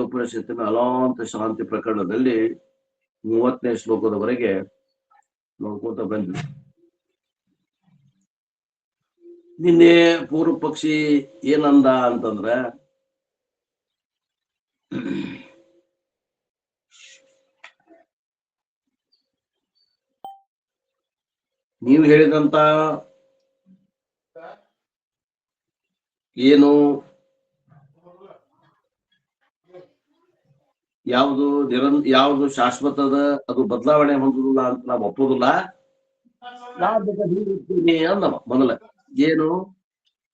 ಉಪನಿಷತ್ತಿನ ಅಲಾಂತ ಶಾಂತಿ ಪ್ರಕರಣದಲ್ಲಿ 30ನೇ ಶ್ಲೋಕದವರೆಗೆ ನೋಡ್ಕೊಂತ ಬಂದ್ವಿ. ನಿನ್ನೆ ಪೂರ್ವ ಪಕ್ಷಿ ಏನಂದ ಅಂತಂದ್ರ, ನೀವು ಹೇಳಿದಂತ ಏನು ಯಾವುದು ಶಾಶ್ವತದ ಅದು ಬದಲಾವಣೆ ಹೊಂದುದಿಲ್ಲ ಅಂತ ನಾವು ಒಪ್ಪೋದಿಲ್ಲ. ಅಂದವ ಮೊದಲ ಏನು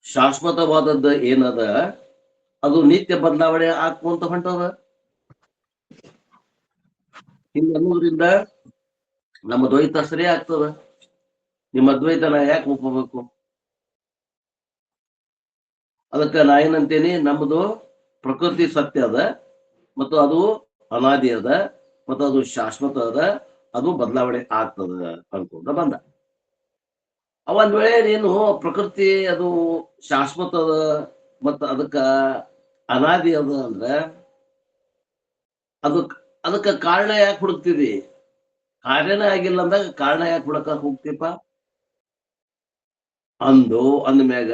ಶಾಶ್ವತವಾದದ್ದ ಏನದ ಅದು ನಿತ್ಯ ಬದಲಾವಣೆ ಆಗ್ಕೊಂತ ಹೊಂಟದ. ಹಿಂಗ ಅನ್ನೋದ್ರಿಂದ ನಮ್ಮ ದ್ವೈತ ಸರಿ ಆಗ್ತದ. ನಿಮ್ಮ ಅದ್ವೈತನ ಯಾಕೆ ಒಪ್ಪಬೇಕು? ಅದಕ್ಕೆ ನಾ ಏನಂತೇನಿ, ನಮ್ಮದು ಪ್ರಕೃತಿ ಸತ್ಯ ಅದ, ಮತ್ತು ಅದು ಅನಾದಿ ಅದ, ಮತ್ತು ಅದು ಶಾಶ್ವತ ಅದ, ಅದು ಬದಲಾವಣೆ ಆಗ್ತದ ಅನ್ಕೊಂಡ ಬಂದ. ಒಂದ್ ವೇಳೆ ನೀನು ಪ್ರಕೃತಿ ಅದು ಶಾಶ್ವತ ಅದ ಮತ್ತ ಅದಕ್ಕ ಅನಾದಿ ಅದ ಅಂದ್ರ ಅದಕ್ಕ ಕಾರಣ ಯಾಕೆ ಹುಡುಕ್ತಿದಿ? ಕಾರ್ಯನೇ ಆಗಿಲ್ಲ ಅಂದಾಗ ಕಾರಣ ಯಾಕೆ ಹುಡಕ ಹೋಗ್ತೀಪ ಅಂದ್ಮ್ಯಾಗ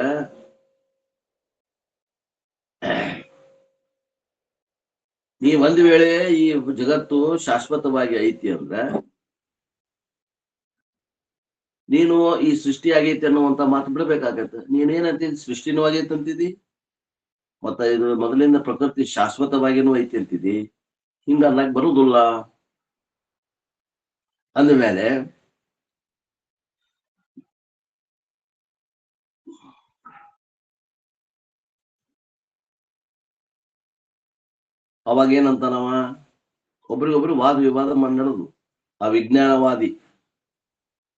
ನೀ ಒಂದ್ ವೇಳೆ ಈ ಜಗತ್ತು ಶಾಶ್ವತವಾಗಿ ಐತಿ ಅಂದ್ರ ನೀನು ಈ ಸೃಷ್ಟಿ ಆಗೈತಿ ಅನ್ನುವಂತ ಮಾತು ಬಿಡ್ಬೇಕಾಗತ್ತೆ. ನೀನೇನಂತಿದ್ ಸೃಷ್ಟಿನೂ ಆಗೈತಿ ಅಂತಿದಿ, ಮತ್ತ ಇದು ಮೊದಲಿಂದ ಪ್ರಕೃತಿ ಶಾಶ್ವತವಾಗಿನೂ ಐತಿ ಅಂತಿದಿ. ಹಿಂಗ ಅನ್ನಕ್ ಬರುದಿಲ್ಲ. ಅಂದ್ಮೇಲೆ ಅವಾಗ ಏನಂತ ನಾವ ಒಬ್ರಿಗೊಬ್ರು ವಾದ ವಿವಾದ ನಡೆದು, ಆ ವಿಜ್ಞಾನವಾದಿ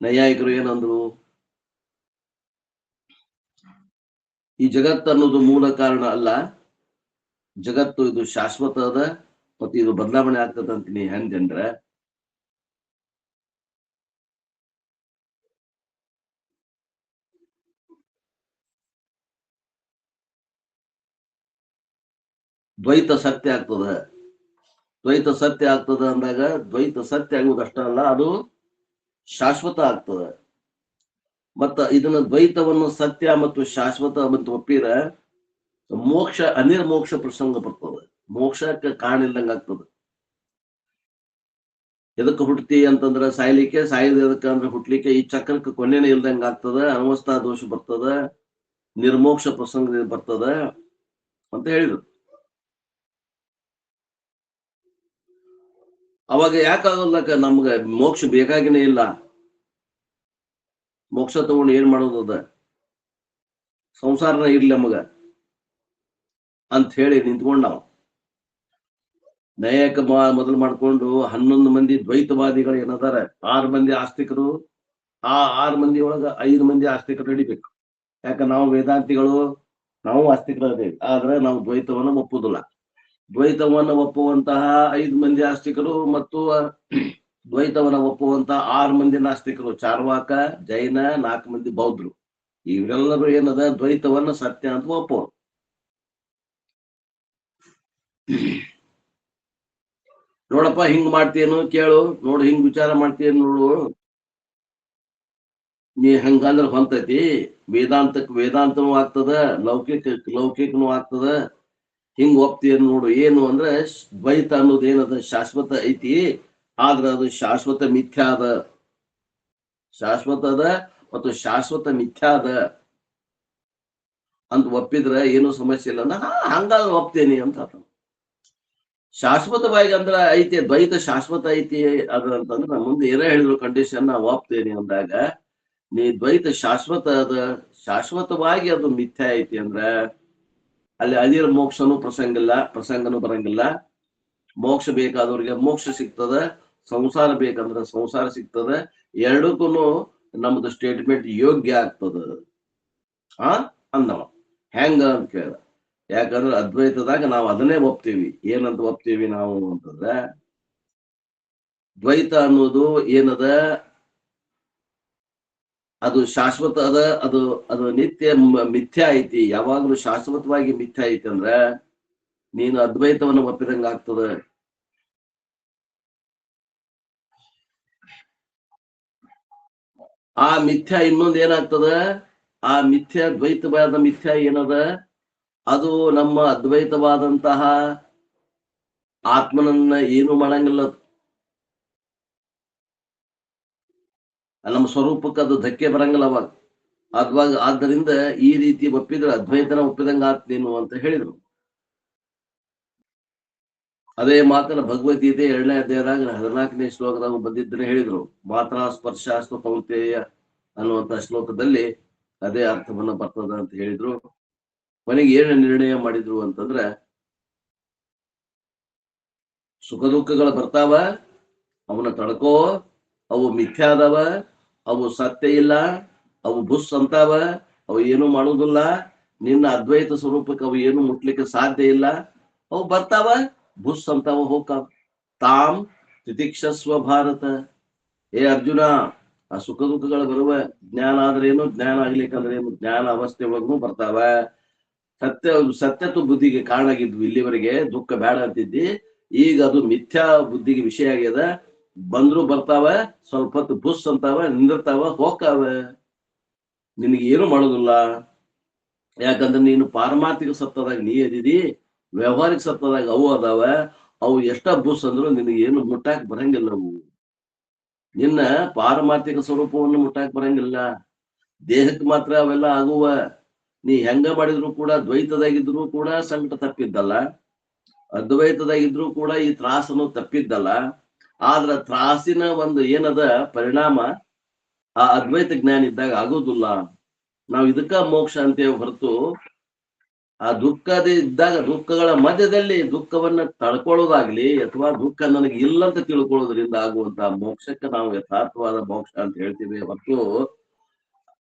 ನೈಯಾಯಿಕರು ಏನಂದ್ರು, ಈ ಜಗತ್ತು ಅನ್ನೋದು ಮೂಲ ಕಾರಣ ಅಲ್ಲ, ಜಗತ್ತು ಇದು ಶಾಶ್ವತ ಅದ ಮತ್ತು ಇದು ಬದಲಾವಣೆ ಆಗ್ತದ ಅಂತೀನಿ. ಹೆಂಗಂದ್ರ ದ್ವೈತ ಸತ್ಯ ಆಗ್ತದ. ದ್ವೈತ ಸತ್ಯ ಆಗ್ತದ ಅಂದಾಗ ದ್ವೈತ ಸತ್ಯ ಆಗುವುದಷ್ಟ ಅಲ್ಲ, ಅದು ಶಾಶ್ವತ ಆಗ್ತದ. ಮತ್ತ ಇದನ್ನ ದ್ವೈತವನ್ನು ಸತ್ಯ ಮತ್ತು ಶಾಶ್ವತ ಮತ್ತು ಒಪ್ಪಿರ ಮೋಕ್ಷ ಅನಿರ್ಮೋಕ್ಷ ಪ್ರಸಂಗ ಬರ್ತದೆ. ಮೋಕ್ಷಕ್ಕೆ ಕಾರಣ ಇಲ್ದಂಗ ಆಗ್ತದೆ. ಎದಕ್ಕೆ ಹುಟ್ಟಿ ಅಂತಂದ್ರ ಸಾಯ್ಲಿಕ್ಕೆ, ಸಾಯ್ದ ಎದಕ್ಕೆ ಅಂದ್ರೆ ಹುಟ್ಲಿಕ್ಕೆ. ಈ ಚಕ್ರಕ್ಕೆ ಕೊನೆನೇ ಇಲ್ದಂಗ ಆಗ್ತದ. ಅನವಸ್ಥಾ ದೋಷ ಬರ್ತದ, ನಿರ್ಮೋಕ್ಷ ಪ್ರಸಂಗ ಬರ್ತದ ಅಂತ ಹೇಳಿದ್ರು. ಅವಾಗ ಯಾಕಾಗಲ್ಲಕ ನಮ್ಗ ಮೋಕ್ಷ ಬೇಕಾಗಿನೇ ಇಲ್ಲ, ಮೋಕ್ಷ ತಗೊಂಡು ಏನ್ ಮಾಡೋದದ, ಸಂಸಾರನ ಇರ್ಲಿ ನಮಗ ಅಂತ ಹೇಳಿ ನಿಂತ್ಕೊಂಡ್ ನಾವು ನ್ಯಾಯಕ ಮೊದಲು ಮಾಡ್ಕೊಂಡು 11 ಮಂದಿ ದ್ವೈತವಾದಿಗಳು ಏನದಾರ, 6 ಮಂದಿ ಆಸ್ತಿಕರು, ಆ 6 ಮಂದಿ ಒಳಗ 5 ಮಂದಿ ಆಸ್ತಿಕರು ನಡಿಬೇಕು. ಯಾಕ ನಾವು ವೇದಾಂತಿಗಳು, ನಾವು ಆಸ್ತಿಕರದೇವಿ, ಆದ್ರೆ ನಾವು ದ್ವೈತವನ್ನ ಒಪ್ಪುದಿಲ್ಲ. ದ್ವೈತವನ್ನ ಒಪ್ಪುವಂತಹ 5 ಮಂದಿ ಆಸ್ತಿಕರು ಮತ್ತು ದ್ವೈತವನ್ನ ಒಪ್ಪುವಂತಹ 6 ಮಂದಿ ನಾಸ್ತಿಕರು, ಚಾರ್ವಾಕ, ಜೈನ, 4 ಮಂದಿ ಬೌದ್ಧರು. ಇವರೆಲ್ಲರೂ ಏನದ ದ್ವೈತವನ್ನ ಸತ್ಯ ಅಂತ ಒಪ್ಪೋರು. ನೋಡಪ್ಪ ಹಿಂಗ್ ಮಾಡ್ತೇನು ಕೇಳು, ನೋಡು ಹಿಂಗ್ ವಿಚಾರ ಮಾಡ್ತೇನು ನೋಡು, ನೀ ಹಂಗಂದ್ರ ಹೊಂತೈತಿ. ವೇದಾಂತನೂ ಆಗ್ತದ, ಲೌಕಿಕನೂ ಆಗ್ತದ. ಹಿಂಗ್ ಒಪ್ತೇನು ನೋಡು. ಏನು ಅಂದ್ರೆ ದ್ವೈತ ಅನ್ನೋದು ಏನದ ಶಾಶ್ವತ ಐತಿ, ಆದ್ರ ಅದು ಶಾಶ್ವತ ಮಿಥ್ಯಾ ಅದ. ಶಾಶ್ವತ ಅದ ಮತ್ತು ಶಾಶ್ವತ ಮಿಥ್ಯಾ ಅದ ಅಂತ ಒಪ್ಪಿದ್ರೆ ಏನು ಸಮಸ್ಯೆ ಇಲ್ಲ. ಹಂಗಾದ್ರೆ ಒಪ್ತೇನಿ ಅಂತ. ಶಾಶ್ವತವಾಗಿ ಅಂದ್ರ ಐತಿ, ದ್ವೈತ ಶಾಶ್ವತ ಐತಿ ಅದಂತಂದ್ರೆ ನಾ ಮುಂದೆ ಏನೋ ಹೇಳಿದ್ರು ಕಂಡೀಷನ್, ನಾ ಒಪ್ತೇನೆ ಅಂದಾಗ, ನೀ ದ್ವೈತ ಶಾಶ್ವತ ಅದ, ಶಾಶ್ವತವಾಗಿ ಅದು ಮಿಥ್ಯಾ ಐತಿ ಅಂದ್ರ ಅಲ್ಲಿ ಅದಿರ ಮೋಕ್ಷನೂ ಪ್ರಸಂಗನೂ ಬರಂಗಿಲ್ಲ. ಮೋಕ್ಷ ಬೇಕಾದವ್ರಿಗೆ ಮೋಕ್ಷ ಸಿಗ್ತದ, ಸಂಸಾರ ಬೇಕಂದ್ರ ಸಂಸಾರ ಸಿಗ್ತದ. ಎರಡಕ್ಕೂ ನಮ್ದು ಸ್ಟೇಟ್ಮೆಂಟ್ ಯೋಗ್ಯ ಆಗ್ತದ ಅಂದವ. ಹೆಂಗ ಅಂತ ಕೇಳ. ಯಾಕಂದ್ರೆ ಅದ್ವೈತದಾಗ ನಾವು ಅದನ್ನೇ ಒಪ್ತೀವಿ. ಏನಂತ ಒಪ್ತೀವಿ ನಾವು ಅಂತಂದ್ರೆ, ದ್ವೈತ ಅನ್ನೋದು ಏನದ ಅದು ಶಾಶ್ವತ ಅದ, ಅದು ನಿತ್ಯ ಮಿಥ್ಯಾ ಐತಿ. ಯಾವಾಗ್ಲೂ ಶಾಶ್ವತವಾಗಿ ಮಿಥ್ಯಾ ಐತಿ ಅಂದ್ರ ನೀನು ಅದ್ವೈತವನ್ನು ಒಪ್ಪಿದಂಗ ಆಗ್ತದ. ಆ ಮಿಥ್ಯಾ ಇನ್ನೊಂದ್ ಏನಾಗ್ತದ, ಆ ಮಿಥ್ಯಾ ದ್ವೈತವಾದ ಮಿಥ್ಯಾ ಏನದ, ಅದು ನಮ್ಮ ಅದ್ವೈತವಾದಂತಹ ಆತ್ಮನನ್ನ ಏನು ಮಾಡಂಗಿಲ್ಲ. ನಮ್ಮ ಸ್ವರೂಪಕ್ಕೆ ಅದು ಧಕ್ಕೆ ಬರಂಗಿಲ್ಲ ಅವಾಗ. ಆದ್ದರಿಂದ ಈ ರೀತಿ ಒಪ್ಪಿದ್ರೆ ಅದ್ವೈತನ ಒಪ್ಪಿದಂಗ ಆಗ್ತೇನು ಅಂತ ಹೇಳಿದ್ರು. ಅದೇ ಮಾತನ್ನ ಭಗವದ್ಗೀತೆ 2ನೇ ಅಧ್ಯಾಯದಾಗ 14ನೇ ಶ್ಲೋಕದಾಗ ಬಂದಿದ್ದನ್ನ ಹೇಳಿದ್ರು. ಮಾತ್ರ ಸ್ಪರ್ಶಾಸ್ತು ಕೌಂತೆಯ ಅನ್ನುವಂತ ಶ್ಲೋಕದಲ್ಲಿ ಅದೇ ಅರ್ಥವನ್ನ ಬರ್ತದ ಅಂತ ಹೇಳಿದ್ರು. ಕೊನೆಗೆ ಏನು ನಿರ್ಣಯ ಮಾಡಿದ್ರು ಅಂತಂದ್ರೆ, ಸುಖ ದುಃಖಗಳು ಬರ್ತಾವ, ಅವನ್ನ ತಡ್ಕೋ, ಅವು ಮಿಥ್ಯಾದವ, ಅವು ಸತ್ಯ ಇಲ್ಲ, ಅವು ಬುಸ್ ಅಂತಾವ, ಅವು ಏನು ಮಾಡುವುದಿಲ್ಲ, ನಿನ್ನ ಅದ್ವೈತ ಸ್ವರೂಪಕ್ಕೆ ಅವು ಏನು ಮುಟ್ಲಿಕ್ಕೆ ಸಾಧ್ಯ ಇಲ್ಲ. ಅವು ಬರ್ತಾವ, ಬುಸ್ ಅಂತಾವ, ಹೋಗ್ತಾವ. ತಾಮ್ ತಿತಿಕ್ಷಸ್ವ ಭಾರತ. ಏ ಅರ್ಜುನ, ಆ ಸುಖ ದುಃಖಗಳು ಬರುವ ಜ್ಞಾನ ಆದ್ರೇನು, ಜ್ಞಾನ ಆಗ್ಲಿಕ್ಕಂದ್ರೆ ಏನು, ಜ್ಞಾನ ಅವಸ್ಥೆ ಒಳಗೂ ಬರ್ತಾವ. ಸತ್ಯತ್ವ ಬುದ್ಧಿಗೆ ಕಾರಣ ಆಗಿದ್ವು ಇಲ್ಲಿವರೆಗೆ, ದುಃಖ ಬೇಡ ಅಂತಿದ್ದಿ, ಈಗ ಅದು ಮಿಥ್ಯಾ ಬುದ್ಧಿಗೆ ವಿಷಯ ಆಗ್ಯದ. ಬಂದ್ರು ಬರ್ತಾವ, ಸ್ವಲ್ಪ ಹೊತ್ತು ಬುಸ್ ಅಂತಾವ, ನಿಂದಿರ್ತಾವ, ಹೋಗ್ತಾವ, ನಿನಗೆ ಏನು ಮಾಡೋದಿಲ್ಲ. ಯಾಕಂದ್ರೆ ನೀನು ಪಾರಮಾರ್ಥಿಕ ಸತ್ತದಾಗ ನೀ ಅದಿದಿ, ವ್ಯವಹಾರಿಕ ಸತ್ತದಾಗ ಅವು ಅದಾವ. ಅವು ಎಷ್ಟ ಬುಸ್ ಅಂದ್ರು ನಿನಗೆ ಏನು ಮುಟ್ಟಾಕ್ ಬರಂಗಿಲ್ಲ. ಅವು ನಿನ್ನ ಪಾರಮಾರ್ಥಿಕ ಸ್ವರೂಪವನ್ನು ಮುಟ್ಟಾಕ್ ಬರಂಗಿಲ್ಲ. ದೇಹಕ್ಕೆ ಮಾತ್ರ ಅವೆಲ್ಲ ಆಗುವ. ನೀ ಹೆಂಗ ಮಾಡಿದ್ರು ಕೂಡ, ದ್ವೈತದಾಗಿದ್ರು ಕೂಡ ಸಂಕಟ ತಪ್ಪಿದ್ದಲ್ಲ, ಅದ್ವೈತದಾಗಿದ್ರು ಕೂಡ ಈ ತ್ರಾಸನ್ನು ತಪ್ಪಿದ್ದಲ್ಲ. ಆದ್ರ ತ್ರಾಸಿನ ಒಂದು ಏನದ ಪರಿಣಾಮ ಆ ಅದ್ವೈತ ಜ್ಞಾನ ಇದ್ದಾಗ ಆಗೋದಿಲ್ಲ. ನಾವು ಇದಕ್ಕ ಮೋಕ್ಷ ಅಂತೇವೆ ಹೊರತು, ಆ ದುಃಖದ ಇದ್ದಾಗ ದುಃಖಗಳ ಮಧ್ಯದಲ್ಲಿ ದುಃಖವನ್ನ ತಡ್ಕೊಳ್ಳೋದಾಗ್ಲಿ ಅಥವಾ ದುಃಖ ನನಗೆ ಇಲ್ಲ ಅಂತ ತಿಳ್ಕೊಳ್ಳೋದ್ರಿಂದ ಆಗುವಂತಹ ಮೋಕ್ಷಕ್ಕೆ ನಾವು ಯಥಾರ್ಥವಾದ ಮೋಕ್ಷ ಅಂತ ಹೇಳ್ತೀವಿ ಹೊರತು,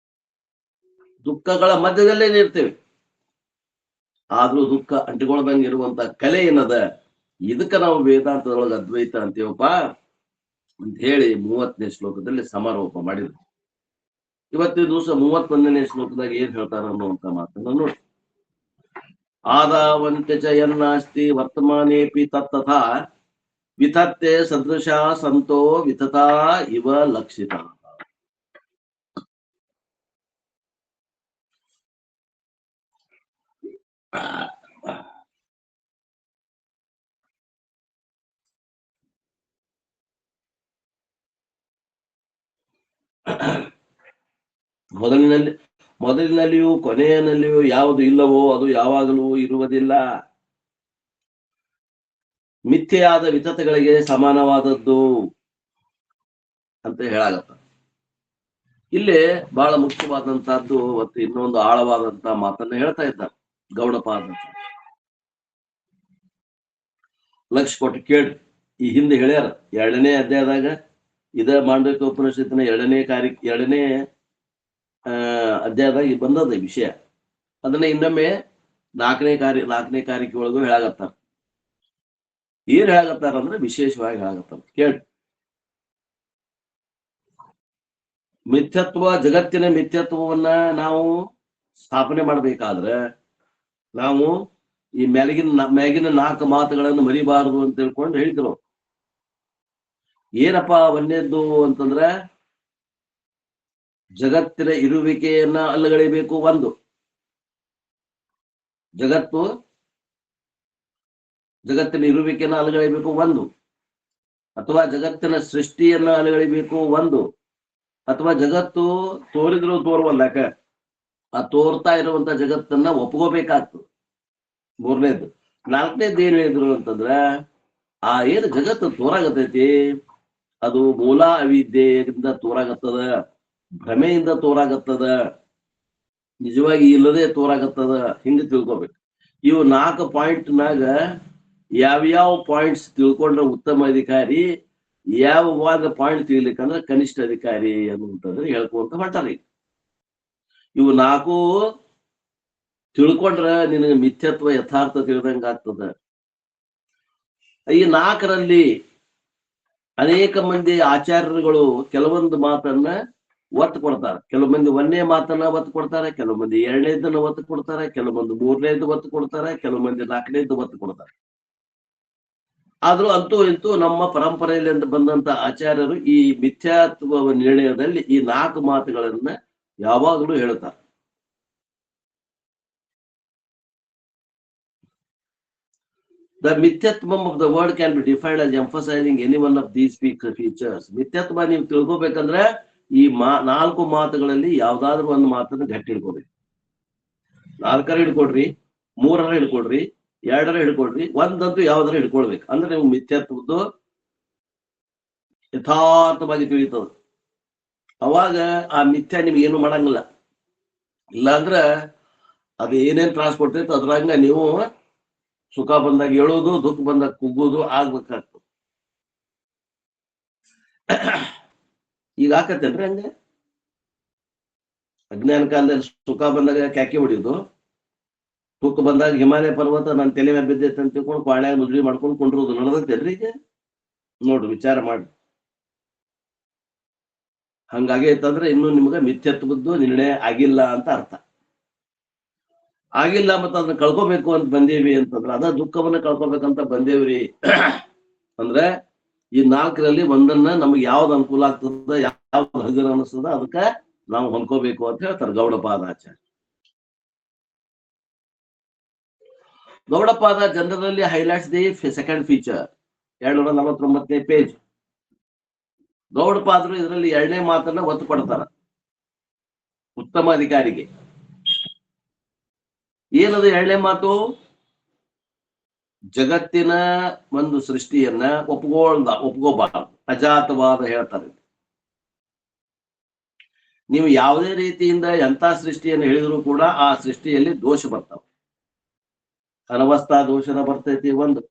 ದುಃಖಗಳ ಮಧ್ಯದಲ್ಲೇ ಇರ್ತೇವೆ. ಆದ್ರೂ ದುಃಖ ಅಂಟಿಕೊಳ್ದಂಗೆ ಇರುವಂತ ಕಲೆ ಏನದ, ಇದಕ್ಕ ನಾವು ವೇದಾಂತದೊಳಗೆ ಅದ್ವೈತ ಅಂತೀವಪ್ಪ ಅಂತ ಹೇಳಿ 30ನೇ ಶ್ಲೋಕದಲ್ಲಿ ಸಮಾರೋಪ ಮಾಡಿದ್ರು. ಇವತ್ತಿನ ದಿವಸ 31ನೇ ಶ್ಲೋಕದಾಗ ಏನ್ ಹೇಳ್ತಾರ ಅನ್ನುವಂತ ಮಾತನ್ನ ನೋಡಿ. ಆದಾವಂತ್ಯ ಚ ಯನ್ನಾಸ್ತಿ ವರ್ತಮಾನೇಪಿ ತತ್ತಥಾ ವಿತತ್ತೆ ಸದೃಶ ಸಂತೋ ವಿತತಾ ಇವ ಲಕ್ಷಿತ. ಮೊದಲಿನಲ್ಲಿಯೂ ಕೊನೆಯಲ್ಲಿಯೂ ಯಾವುದು ಇಲ್ಲವೋ ಅದು ಯಾವಾಗಲೂ ಇರುವುದಿಲ್ಲ. ಮಿಥ್ಯೆಯಾದ ವಿತತೆಗಳಿಗೆ ಸಮಾನವಾದದ್ದು ಅಂತ ಹೇಳಾಗತ್ತ. ಇಲ್ಲಿ ಬಹಳ ಮುಖ್ಯವಾದಂತಹದ್ದು ಮತ್ತು ಇನ್ನೊಂದು ಆಳವಾದಂತಹ ಮಾತನ್ನ ಹೇಳ್ತಾ ಇದ್ದಾರೆ ಗೌಡಪಾದ. ಲಕ್ಷ ಕೊಟ್ಟು ಕೇಳಿ, ಈ ಹಿಂದೆ ಹೇಳ್ಯಾರ 2ನೇ ಅಧ್ಯಾಯದಾಗ, ಇದ ಮಾಂಡವ್ಯ ಉಪನಿಷತ್ತಿನ 2ನೇ ಅಧ್ಯಾಯದಾಗ ಬಂದದ ವಿಷಯ. ಅದನ್ನ ಇನ್ನೊಮ್ಮೆ 4ನೇ ಕಾರಿಕೆ ಒಳಗೂ ಹೇಳಾಗತ್ತಾರ. ಏನ್ ಹೇಳಾಗತ್ತಾರ ಅಂದ್ರೆ ವಿಶೇಷವಾಗಿ ಹೇಳಾಗತ್ತಾರ ಕೇಳಿ. ಮಿಥ್ಯತ್ವ, ಜಗತ್ತಿನ ಮಿಥ್ಯತ್ವವನ್ನ ನಾವು ಸ್ಥಾಪನೆ ಮಾಡ್ಬೇಕಾದ್ರೆ ನಾವು ಈ ಮ್ಯಾಗಿನ 4 ಮಾತುಗಳನ್ನು ಮರಿಬಾರದು ಅಂತ ತಿಳ್ಕೊಂಡು ಹೇಳಿದ್ರು. ಏನಪ್ಪಾ ಒಂದೇದ್ದು ಅಂತಂದ್ರ, ಜಗತ್ತಿನ ಇರುವಿಕೆಯನ್ನ ಅಲ್ಲಗಳೆಯಬೇಕು. ಒಂದು, ಜಗತ್ತಿನ ಇರುವಿಕೆಯನ್ನ ಅಲ್ಲಗಳೆಯಬೇಕು ಒಂದು, ಅಥವಾ ಜಗತ್ತಿನ ಸೃಷ್ಟಿಯನ್ನ ಅಲ್ಲಗಳೆಯಬೇಕು ಒಂದು, ಅಥವಾ ಜಗತ್ತು ತೋರಿದ್ರು ತೋರ್ವಲ್ಲಾಕ ಆ ತೋರ್ತಾ ಇರುವಂತ ಜಗತ್ತನ್ನ ಒಪ್ಕೋಬೇಕಾಗ್ತದೆ. 3ನೇದು. 4ನೇದು ಏನ್ ಹೇಳಿದ್ರು ಅಂತಂದ್ರ, ಆ ಏನು ಜಗತ್ತು ತೋರಾಗತೈತಿ ಅದು ಮೂಲ ಅವಿದ್ಯೆಯಿಂದ ತೋರಾಗತ್ತದ, ಭ್ರಮೆಯಿಂದ ತೋರಾಗತ್ತದ, ನಿಜವಾಗಿ ಇಲ್ಲದೆ ತೋರಾಗತ್ತದ. ಹಿಂಗೆ ತಿಳ್ಕೊಬೇಕು. ಇವು 4 ಪಾಯಿಂಟ್ನಾಗ ಯಾವ್ಯಾವ ಪಾಯಿಂಟ್ಸ್ ತಿಳ್ಕೊಂಡ್ರೆ ಉತ್ತಮ ಅಧಿಕಾರಿ, ಯಾವ ಪಾಯಿಂಟ್ ತಿಳಿಲಿಕ್ಕಂದ್ರೆ ಕನಿಷ್ಠ ಅಧಿಕಾರಿ ಅನ್ನುವಂತಂದ್ರೆ ಹೇಳ್ಕೊಂತ ಹೊಂಟಾರಿ. ಇವು 4 ತಿಳ್ಕೊಂಡ್ರ ನಿನಗೆ ಮಿಥ್ಯತ್ವ ಯಥಾರ್ಥ ತಿಳಿದಂಗ ಆಗ್ತದ. ಈ 4ರಲ್ಲಿ ಅನೇಕ ಮಂದಿ ಆಚಾರ್ಯರುಗಳು ಕೆಲವೊಂದು ಮಾತನ್ನ ಒತ್ತು ಕೊಡ್ತಾರೆ. ಕೆಲವು ಮಂದಿ ಒಂದನೇ ಮಾತನ್ನ ಒತ್ತು ಕೊಡ್ತಾರೆ, ಕೆಲವು ಮಂದಿ ಎರಡನೇದನ್ನ ಒತ್ತು ಕೊಡ್ತಾರೆ, ಕೆಲವು ಮಂದಿ ಮೂರನೇದು ಒತ್ತು ಕೊಡ್ತಾರೆ, ಕೆಲವು ಮಂದಿ ನಾಲ್ಕನೇದು ಒತ್ತು ಕೊಡ್ತಾರೆ. ಆದ್ರೂ ಅಂತೂ ಇಂತೂ ನಮ್ಮ ಪರಂಪರೆಯಲ್ಲಿ ಬಂದಂತ ಆಚಾರ್ಯರು ಈ ಮಿಥ್ಯಾತ್ವ ನಿರ್ಣಯದಲ್ಲಿ ಈ 4 ಮಾತುಗಳನ್ನ ಯಾವಾಗಲೂ ಹೇಳ್ತಾರೆ. The Mithyatvam of the word can be defined as emphasizing any one of these features. ಮಿಥ್ಯಾತ್ವ ನೀವು ತಿಳ್ಕೊಬೇಕಂದ್ರೆ ಈ 4 ಮಾತುಗಳಲ್ಲಿ ಯಾವ್ದಾದ್ರು ಒಂದು ಮಾತನ್ನು ಗಟ್ಟಿ ಹಿಡ್ಕೋಬೇಕು. 4 ಹಿಡ್ಕೊಡ್ರಿ, 3 ಹಿಡ್ಕೊಡ್ರಿ, 2 ಹಿಡ್ಕೊಡ್ರಿ, ಒಂದಂತೂ ಯಾವ್ದಾರ ಹಿಡ್ಕೊಳ್ಬೇಕು. ಅಂದ್ರೆ ನೀವು ಮಿಥ್ಯಾತ್ವದ್ದು ಯಥಾರ್ಥವಾಗಿ ತಿಳಿತದ. ಅವಾಗ ಆ ಮಿಥ್ಯಾ ನಿಮ್ಗೆ ಏನು ಮಾಡಂಗಿಲ್ಲ. ಇಲ್ಲಾಂದ್ರ ಅದು ಏನೇನ್ ತ್ರಾಸ್ ಕೊಡ್ತೈತೆ ಅದ್ರಂಗ ನೀವು ಸುಖ ಬಂದಾಗ ಹೇಳೋದು, ದುಃಖ ಬಂದಾಗ ಕುಗ್ಗೋದು ಆಗ್ಬೇಕಾಗ್ತದೆ. ಈಗ ಆಕತ್ತೇನ್ರಿ ಹಂಗೆ? ಅಜ್ಞಾನ ಕಾಲದಲ್ಲಿ ಸುಖ ಬಂದಾಗ ಕ್ಯಾಕಿ ಹೊಡಿಯೋದು, ದುಃಖ ಬಂದಾಗ ಹಿಮಾಲಯ ಪರ್ವತ ನನ್ನ ತಲೆ ಮೇಲೆ ಬಿದ್ದೈತೆ ಅಂತ ತಿಳ್ಕೊಂಡು ಕ್ವಾಣ್ಯಾಗ ಮುದ್ರಿ ಮಾಡ್ಕೊಂಡು ಕೊಂಡಿರೋದು ನಡೆದೈತೇನ್ರಿ ಈಗ? ನೋಡ್ರಿ, ವಿಚಾರ ಮಾಡಿ. ಹಂಗಾಗಿ ಐತಂದ್ರೆ ಇನ್ನು ನಿಮ್ಗೆ ಮಿಥ್ಯತ್ವದ್ದು ನಿರ್ಣಯ ಆಗಿಲ್ಲ ಅಂತ ಅರ್ಥ. ಆಗಿಲ್ಲ ಮತ್ತೆ ಅದನ್ನ ಕಳ್ಕೊಬೇಕು ಅಂತ ಬಂದೇವಿ ಅಂತಂದ್ರೆ ಅದ ದುಃಖವನ್ನ ಕಳ್ಕೊಬೇಕಂತ ಬಂದೇವ್ರಿ. ಅಂದ್ರೆ ಈ 4ರಲ್ಲಿ ಒಂದನ್ನ ನಮ್ಗೆ ಯಾವ್ದು ಅನುಕೂಲ ಆಗ್ತದ, ಯಾವ್ದು ಹಗುರ ಅನಿಸ್ತದ ಅದಕ್ಕ ನಾವು ಹೊಂದ್ಕೋಬೇಕು ಅಂತ ಹೇಳ್ತಾರೆ Gaudapadacharya. Gaudapada generally highlights the second feature, 249ನೇ ಪೇಜ್. ಗೌಡಪಾದರು ಇದರಲ್ಲಿ 2ನೇ ಮಾತನ್ನ ಒತ್ತು ಕೊಡ್ತಾರ ಉತ್ತಮ ಅಧಿಕಾರಿಗೆ. ಏನದು 2ನೇ ಮಾತು? ಜಗತ್ತಿನ ಒಂದು ಸೃಷ್ಟಿಯನ್ನ ಒಪ್ಕೋಬಾರದು, ಅಜಾತವಾದ ಹೇಳ್ತಾರೆ. ನೀವು ಯಾವುದೇ ರೀತಿಯಿಂದ ಎಂತ ಸೃಷ್ಟಿಯನ್ನು ಹೇಳಿದ್ರು ಕೂಡ ಆ ಸೃಷ್ಟಿಯಲ್ಲಿ ದೋಷ ಬರ್ತಾವ. ಅನವಸ್ಥಾ ದೋಷನ ಬರ್ತೈತಿ ಒಂದು,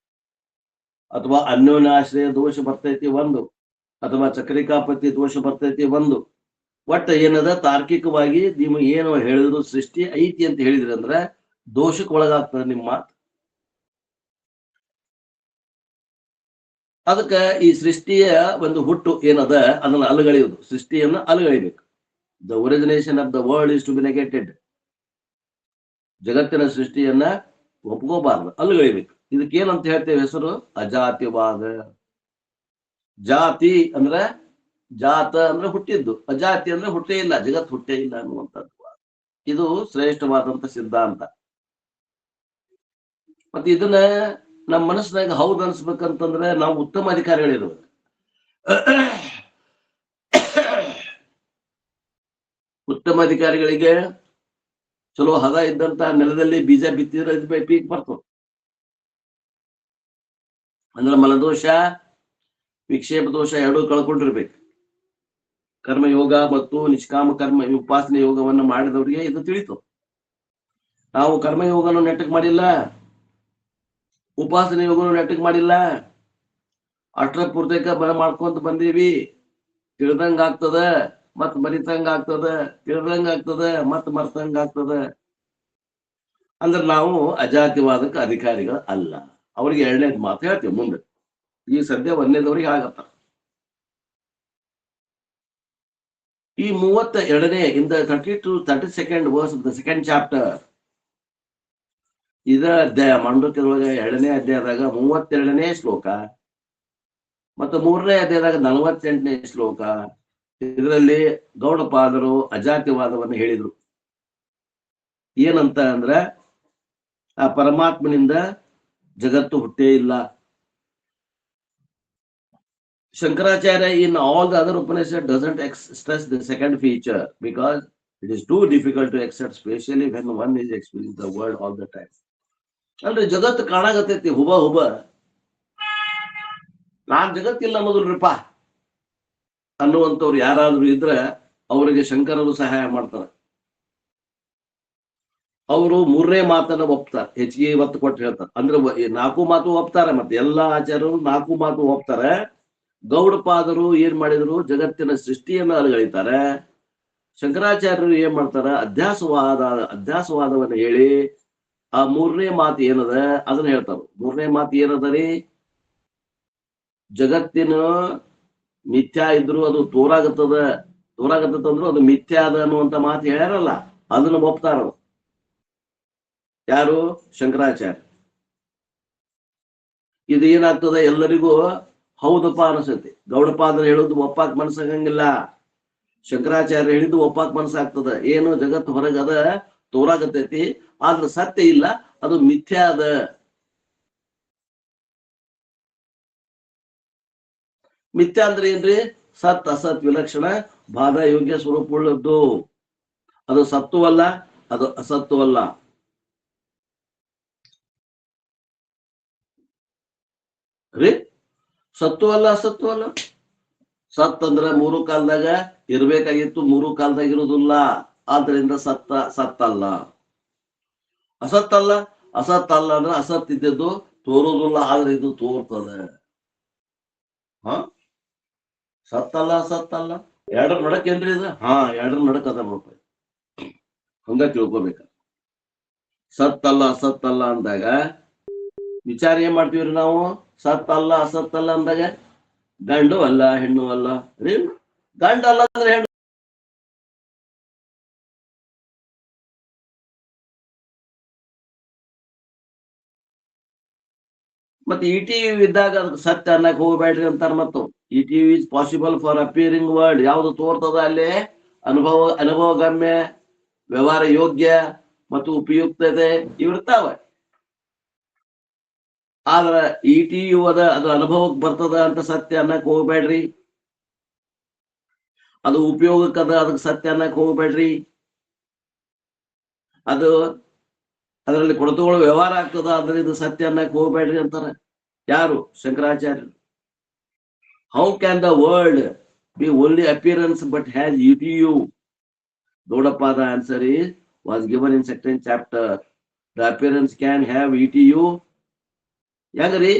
ಅಥವಾ ಅನ್ಯೋನ್ಯಾಶ್ರಯ ದೋಷ ಬರ್ತೈತಿ ಒಂದು, ಅಥವಾ ಚಕ್ರಿಕಾಪತಿ ದೋಷ ಬರ್ತೈತಿ ಒಂದು. ಒಟ್ಟ ಏನದ ತಾರ್ಕಿಕವಾಗಿ ನೀವು ಏನು ಹೇಳಿದ್ರು ಸೃಷ್ಟಿ ಐತಿ ಅಂತ ಹೇಳಿದ್ರಿ ಅಂದ್ರೆ ದೋಷಕ್ಕೆ ಒಳಗಾಗ್ತದೆ ನಿಮ್ಮ ಮಾತು. ಅದಕ್ಕ ಈ ಸೃಷ್ಟಿಯ ಒಂದು ಹುಟ್ಟು ಏನದ ಅದನ್ನ ಅಲುಗಳೆಯುವುದು, ಸೃಷ್ಟಿಯನ್ನ ಅಲುಗಳಿಬೇಕು. The origination of the world is to be negated. ಜಗತ್ತಿನ ಸೃಷ್ಟಿಯನ್ನ ಒಪ್ಕೋಬಾರ್ದು, ಅಲುಗಳಿಬೇಕು. ಇದಕ್ಕೇನಂತ ಹೇಳ್ತೇವೆ ಹೆಸರು? ಅಜಾತಿವಾದ. ಜಾತಿ ಅಂದ್ರೆ ಜಾತ ಅಂದ್ರೆ ಹುಟ್ಟಿದ್ದು, ಅಜಾತಿ ಅಂದ್ರೆ ಹುಟ್ಟೇ ಇಲ್ಲ, ಜಗತ್ ಹುಟ್ಟೇ ಇಲ್ಲ ಅನ್ನುವಂಥದ್ದು. ಇದು ಶ್ರೇಷ್ಠವಾದಂತ ಸಿದ್ಧಾಂತ. ಮತ್ತೆ ಇದನ್ನ ನಮ್ಮ ಮನಸ್ಸಿನಾಗ ಹೌದು ಅನ್ಸ್ಬೇಕಂತಂದ್ರೆ ನಾವು ಉತ್ತಮ ಅಧಿಕಾರಿಗಳಿರ್ಬೇಕು. ಉತ್ತಮ ಅಧಿಕಾರಿಗಳಿಗೆ ಚಲೋ ಹದ ಇದ್ದಂತ ನೆಲದಲ್ಲಿ ಬೀಜ ಬಿತ್ತಿದ್ರೆ ಪೀಕ್ ಬರ್ತದೆ. ಅಂದ್ರೆ ಮಲದೋಷ ವಿಕ್ಷೇಪ ದೋಷ ಎರಡೂ ಕಳ್ಕೊಂಡಿರ್ಬೇಕು. ಕರ್ಮಯೋಗ ಮತ್ತು ನಿಷ್ಕಾಮ ಕರ್ಮ ಉಪಾಸನೆ ಯೋಗವನ್ನು ಮಾಡಿದವರಿಗೆ ಇದು ತಿಳಿತು. ನಾವು ಕರ್ಮಯೋಗನು ನೆಟ್ಟಕ್ ಮಾಡಿಲ್ಲ, ಉಪಾಸನೆ ಯೋಗನು ನೆಟ್ಟಕ್ ಮಾಡಿಲ್ಲ, ಅಷ್ಟರ ಪೂರ್ತಕ ಮಾಡ್ಕೊಂತ ಬಂದೀವಿ. ತಿಳಿದಂಗ ಆಗ್ತದ ಮತ್ ಮರಿತಂಗ ಆಗ್ತದ, ತಿಳಿದಂಗ ಆಗ್ತದ ಮತ್ ಮರ್ತಂಗ ಆಗ್ತದ. ಅಂದ್ರೆ ನಾವು ಅಜಾತಿವಾದಕ್ಕೆ ಅಧಿಕಾರಿಗಳು ಅಲ್ಲ. ಅವ್ರಿಗೆ 2ನೇದ್ ಮಾತು ಹೇಳ್ತೀವಿ ಮುಂದೆ. ಈ ಸದ್ಯ 1ನೇದವ್ರಿಗೆ ಆಗತ್ತ. ಈ 32ನೇ in the 30 to 32nd verse of the second chapter, ಇದ ಅಧ್ಯಾಯ ಮಾಂಡೂಕ್ಯದೊಳಗೆ 2ನೇ ಅಧ್ಯಾಯದಾಗ 32ನೇ ಶ್ಲೋಕ ಮತ್ತು 3ನೇ ಅಧ್ಯಾಯದಾಗ 48ನೇ ಶ್ಲೋಕ. ಇದರಲ್ಲಿ ಗೌಡಪಾದರು ಅಜಾತಿವಾದವನ್ನು ಹೇಳಿದ್ರು. ಏನಂತ ಅಂದ್ರೆ ಆ ಪರಮಾತ್ಮನಿಂದ ಜಗತ್ತು ಹುಟ್ಟೇ ಇಲ್ಲ. Shankaracharya in all the other Upanishad doesn't stress the second feature because it is too difficult to accept, especially when one is experiencing the world all the time. ಅಂದ್ರೆ ಜಗತ್ತು ಕಾಣಾಗತೈತಿ ಹುಬ ಹುಬ, ನಾನ್ ಜಗತ್ತಿಲ್ಲ ಅನ್ನೋದಿಲ್ರಿಪ್ಪ ಅನ್ನುವಂಥವ್ರು ಯಾರಾದ್ರೂ ಇದ್ರೆ ಅವರಿಗೆ ಶಂಕರರು ಸಹಾಯ ಮಾಡ್ತಾರೆ. ಅವರು 3ನೇ ಮಾತನ್ನ ಒಪ್ತಾರೆ, ಹೆಚ್ಚಿಗೆ ಒತ್ತು ಕೊಟ್ಟು ಹೇಳ್ತಾರೆ. ಅಂದ್ರೆ 4 ಮಾತು ಒಪ್ತಾರೆ, ಮತ್ತೆ ಎಲ್ಲಾ ಆಚಾರ್ಯರು 4 ಮಾತು ಒಪ್ತಾರೆ. ಗೌಡಪಾದರು ಏನ್ ಮಾಡಿದ್ರು? ಜಗತ್ತಿನ ಸೃಷ್ಟಿಯನ್ನ ಅಲುಗಳಿತಾರೆ. ಶಂಕರಾಚಾರ್ಯರು ಏನ್ ಮಾಡ್ತಾರ? ಅಧ್ಯಾಸವಾದವನ್ನ ಹೇಳಿ ಆ 3ನೇ ಮಾತು ಏನದ ಅದನ್ನ ಹೇಳ್ತಾರ. 3ನೇ ಮಾತು ಏನದ ರೀ? ಜಗತ್ತಿನ ಮಿಥ್ಯಾ ಇದ್ರು ಅದು ತೋರಾಗತ್ತದ, ತೋರಾಗತ್ತಂದ್ರು ಅದು ಮಿಥ್ಯಾ ಅದ ಅನ್ನುವಂತ ಮಾತು ಹೇಳ್ಯಾರಲ್ಲ, ಅದನ್ನ ಒಪ್ತಾರ. ಯಾರು? ಶಂಕರಾಚಾರ್ಯ. ಇದು ಏನಾಗ್ತದೆ, ಎಲ್ಲರಿಗೂ ಹೌದಪ್ಪ ಅನಿಸುತ್ತೆ. ಗೌಡಪಾದ್ರ ಹೇಳುದು ಒಪ್ಪಾಕ್ ಮನಸ್ಸಾಗಂಗಿಲ್ಲ, ಶಂಕರಾಚಾರ್ಯ ಹೇಳಿದ್ದು ಒಪ್ಪಾಕ್ ಮನಸ್ಸಾಗ್ತದ. ಏನು? ಜಗತ್ತು ಹೊರಗದ, ತೋರಾಗತೈತಿ, ಆದ್ರ ಸತ್ಯ ಇಲ್ಲ, ಅದು ಮಿಥ್ಯಾ ಅದ. ಮಿಥ್ಯಾ ಅಂದ್ರೆ ಏನ್ರಿ? ಸತ್ ಅಸತ್ ವಿಲಕ್ಷಣ ಬಾಧ ಯೋಗ್ಯ ಸ್ವರೂಪವುಳ್ಳದ್ದು. ಅದು ಸತ್ವವಲ್ಲ, ಅದು ಅಸತ್ವವಲ್ಲ. ರೀ, ಸತ್ವವಲ್ಲ ಅಸತ್ವವಲ್ಲ. ಸತ್ ಅಂದ್ರ ಮೂರು ಕಾಲದಾಗ ಇರ್ಬೇಕಾಗಿತ್ತು, ಮೂರು ಕಾಲದಾಗ ಇರುವುದಿಲ್ಲ, ಆದ್ರಿಂದ ಸತ್ತಲ್ಲ. ಅಸತ್ತಲ್ಲ, ಅಸತ್ತಲ್ಲ ಅಂದ್ರೆ ಅಸತ್ ಇದ್ದದ್ದು ತೋರುವುದಿಲ್ಲ, ಆದ್ರೆ ಇದು ತೋರ್ತದೆ. ಹ ಸತ್ತಲ್ಲ ಅಸತ್ತಲ್ಲ, ಎರಡರ ನಡಕ್ ಏನ್ರಿ ಇದು? ಎರಡರ ನಡಕ್ ಅದ ನೋಡ್ರಿ, ಹಂಗ ತಿಳ್ಕೊಬೇಕ. ಸತ್ತಲ್ಲ ಅಸತ್ತಲ್ಲ ಅಂದಾಗ ವಿಚಾರ ಏನ್ ಮಾಡ್ತೀವ್ರಿ ನಾವು? ಸತ್ತಲ್ಲ ಅಸತ್ತಲ್ಲ ಅಂದಾಗ ಗಂಡು ಅಲ್ಲ ಹೆಣ್ಣು ಅಲ್ಲ ರೀ. ಗಂಡ ಅಲ್ಲ ಅಂದ್ರೆ ಹೆಣ್ಣು. ಮತ್ತೆ ಇಟಿವಿ ಇದ್ದಾಗ ಅದಕ್ಕೆ ಸತ್ಯ ಅನ್ನಕ್ ಹೋಗ್ಬೇಡ್ರಿ ಅಂತಾರ. ಮತ್ತು ETV is possible for appearing world. ಯಾವ್ದು ತೋರ್ತದ ಅಲ್ಲಿ ಅನುಭವಗಮ್ಯ, ವ್ಯವಹಾರ ಯೋಗ್ಯ ಮತ್ತು ಉಪಯುಕ್ತತೆ ಇವಿರ್ತಾವ. ಆದ್ರ ಇಟಿವಿ ಅದು ಅನುಭವಕ್ಕೆ ಬರ್ತದ ಅಂತ ಸತ್ಯ ಅನ್ನಕ್ ಹೋಗ್ಬೇಡ್ರಿ. ಅದು ಉಪಯೋಗಕ್ಕದ, ಅದಕ್ಕೆ ಸತ್ಯ ಅನ್ನಕ್ ಹೋಗ್ಬೇಡ್ರಿ. ಅದು ಅದರಲ್ಲಿ ಕೊಡತುಗಳು ವ್ಯವಹಾರ ಆಗ್ತದ, ಆದ್ರೆ ಇದು ಸತ್ಯ ಅನ್ನಕ್ ಹೋಗ್ಬೇಡ್ರಿ ಅಂತಾರ. ಯಾರು? ಶಂಕರಾಚಾರ್ಯರು. How can the world be only appearance but has ಇಟಿಯು? Gaudapada answer was given in second chapter. The appearance can have ETU. ಹೆಂಗ್ರಿ?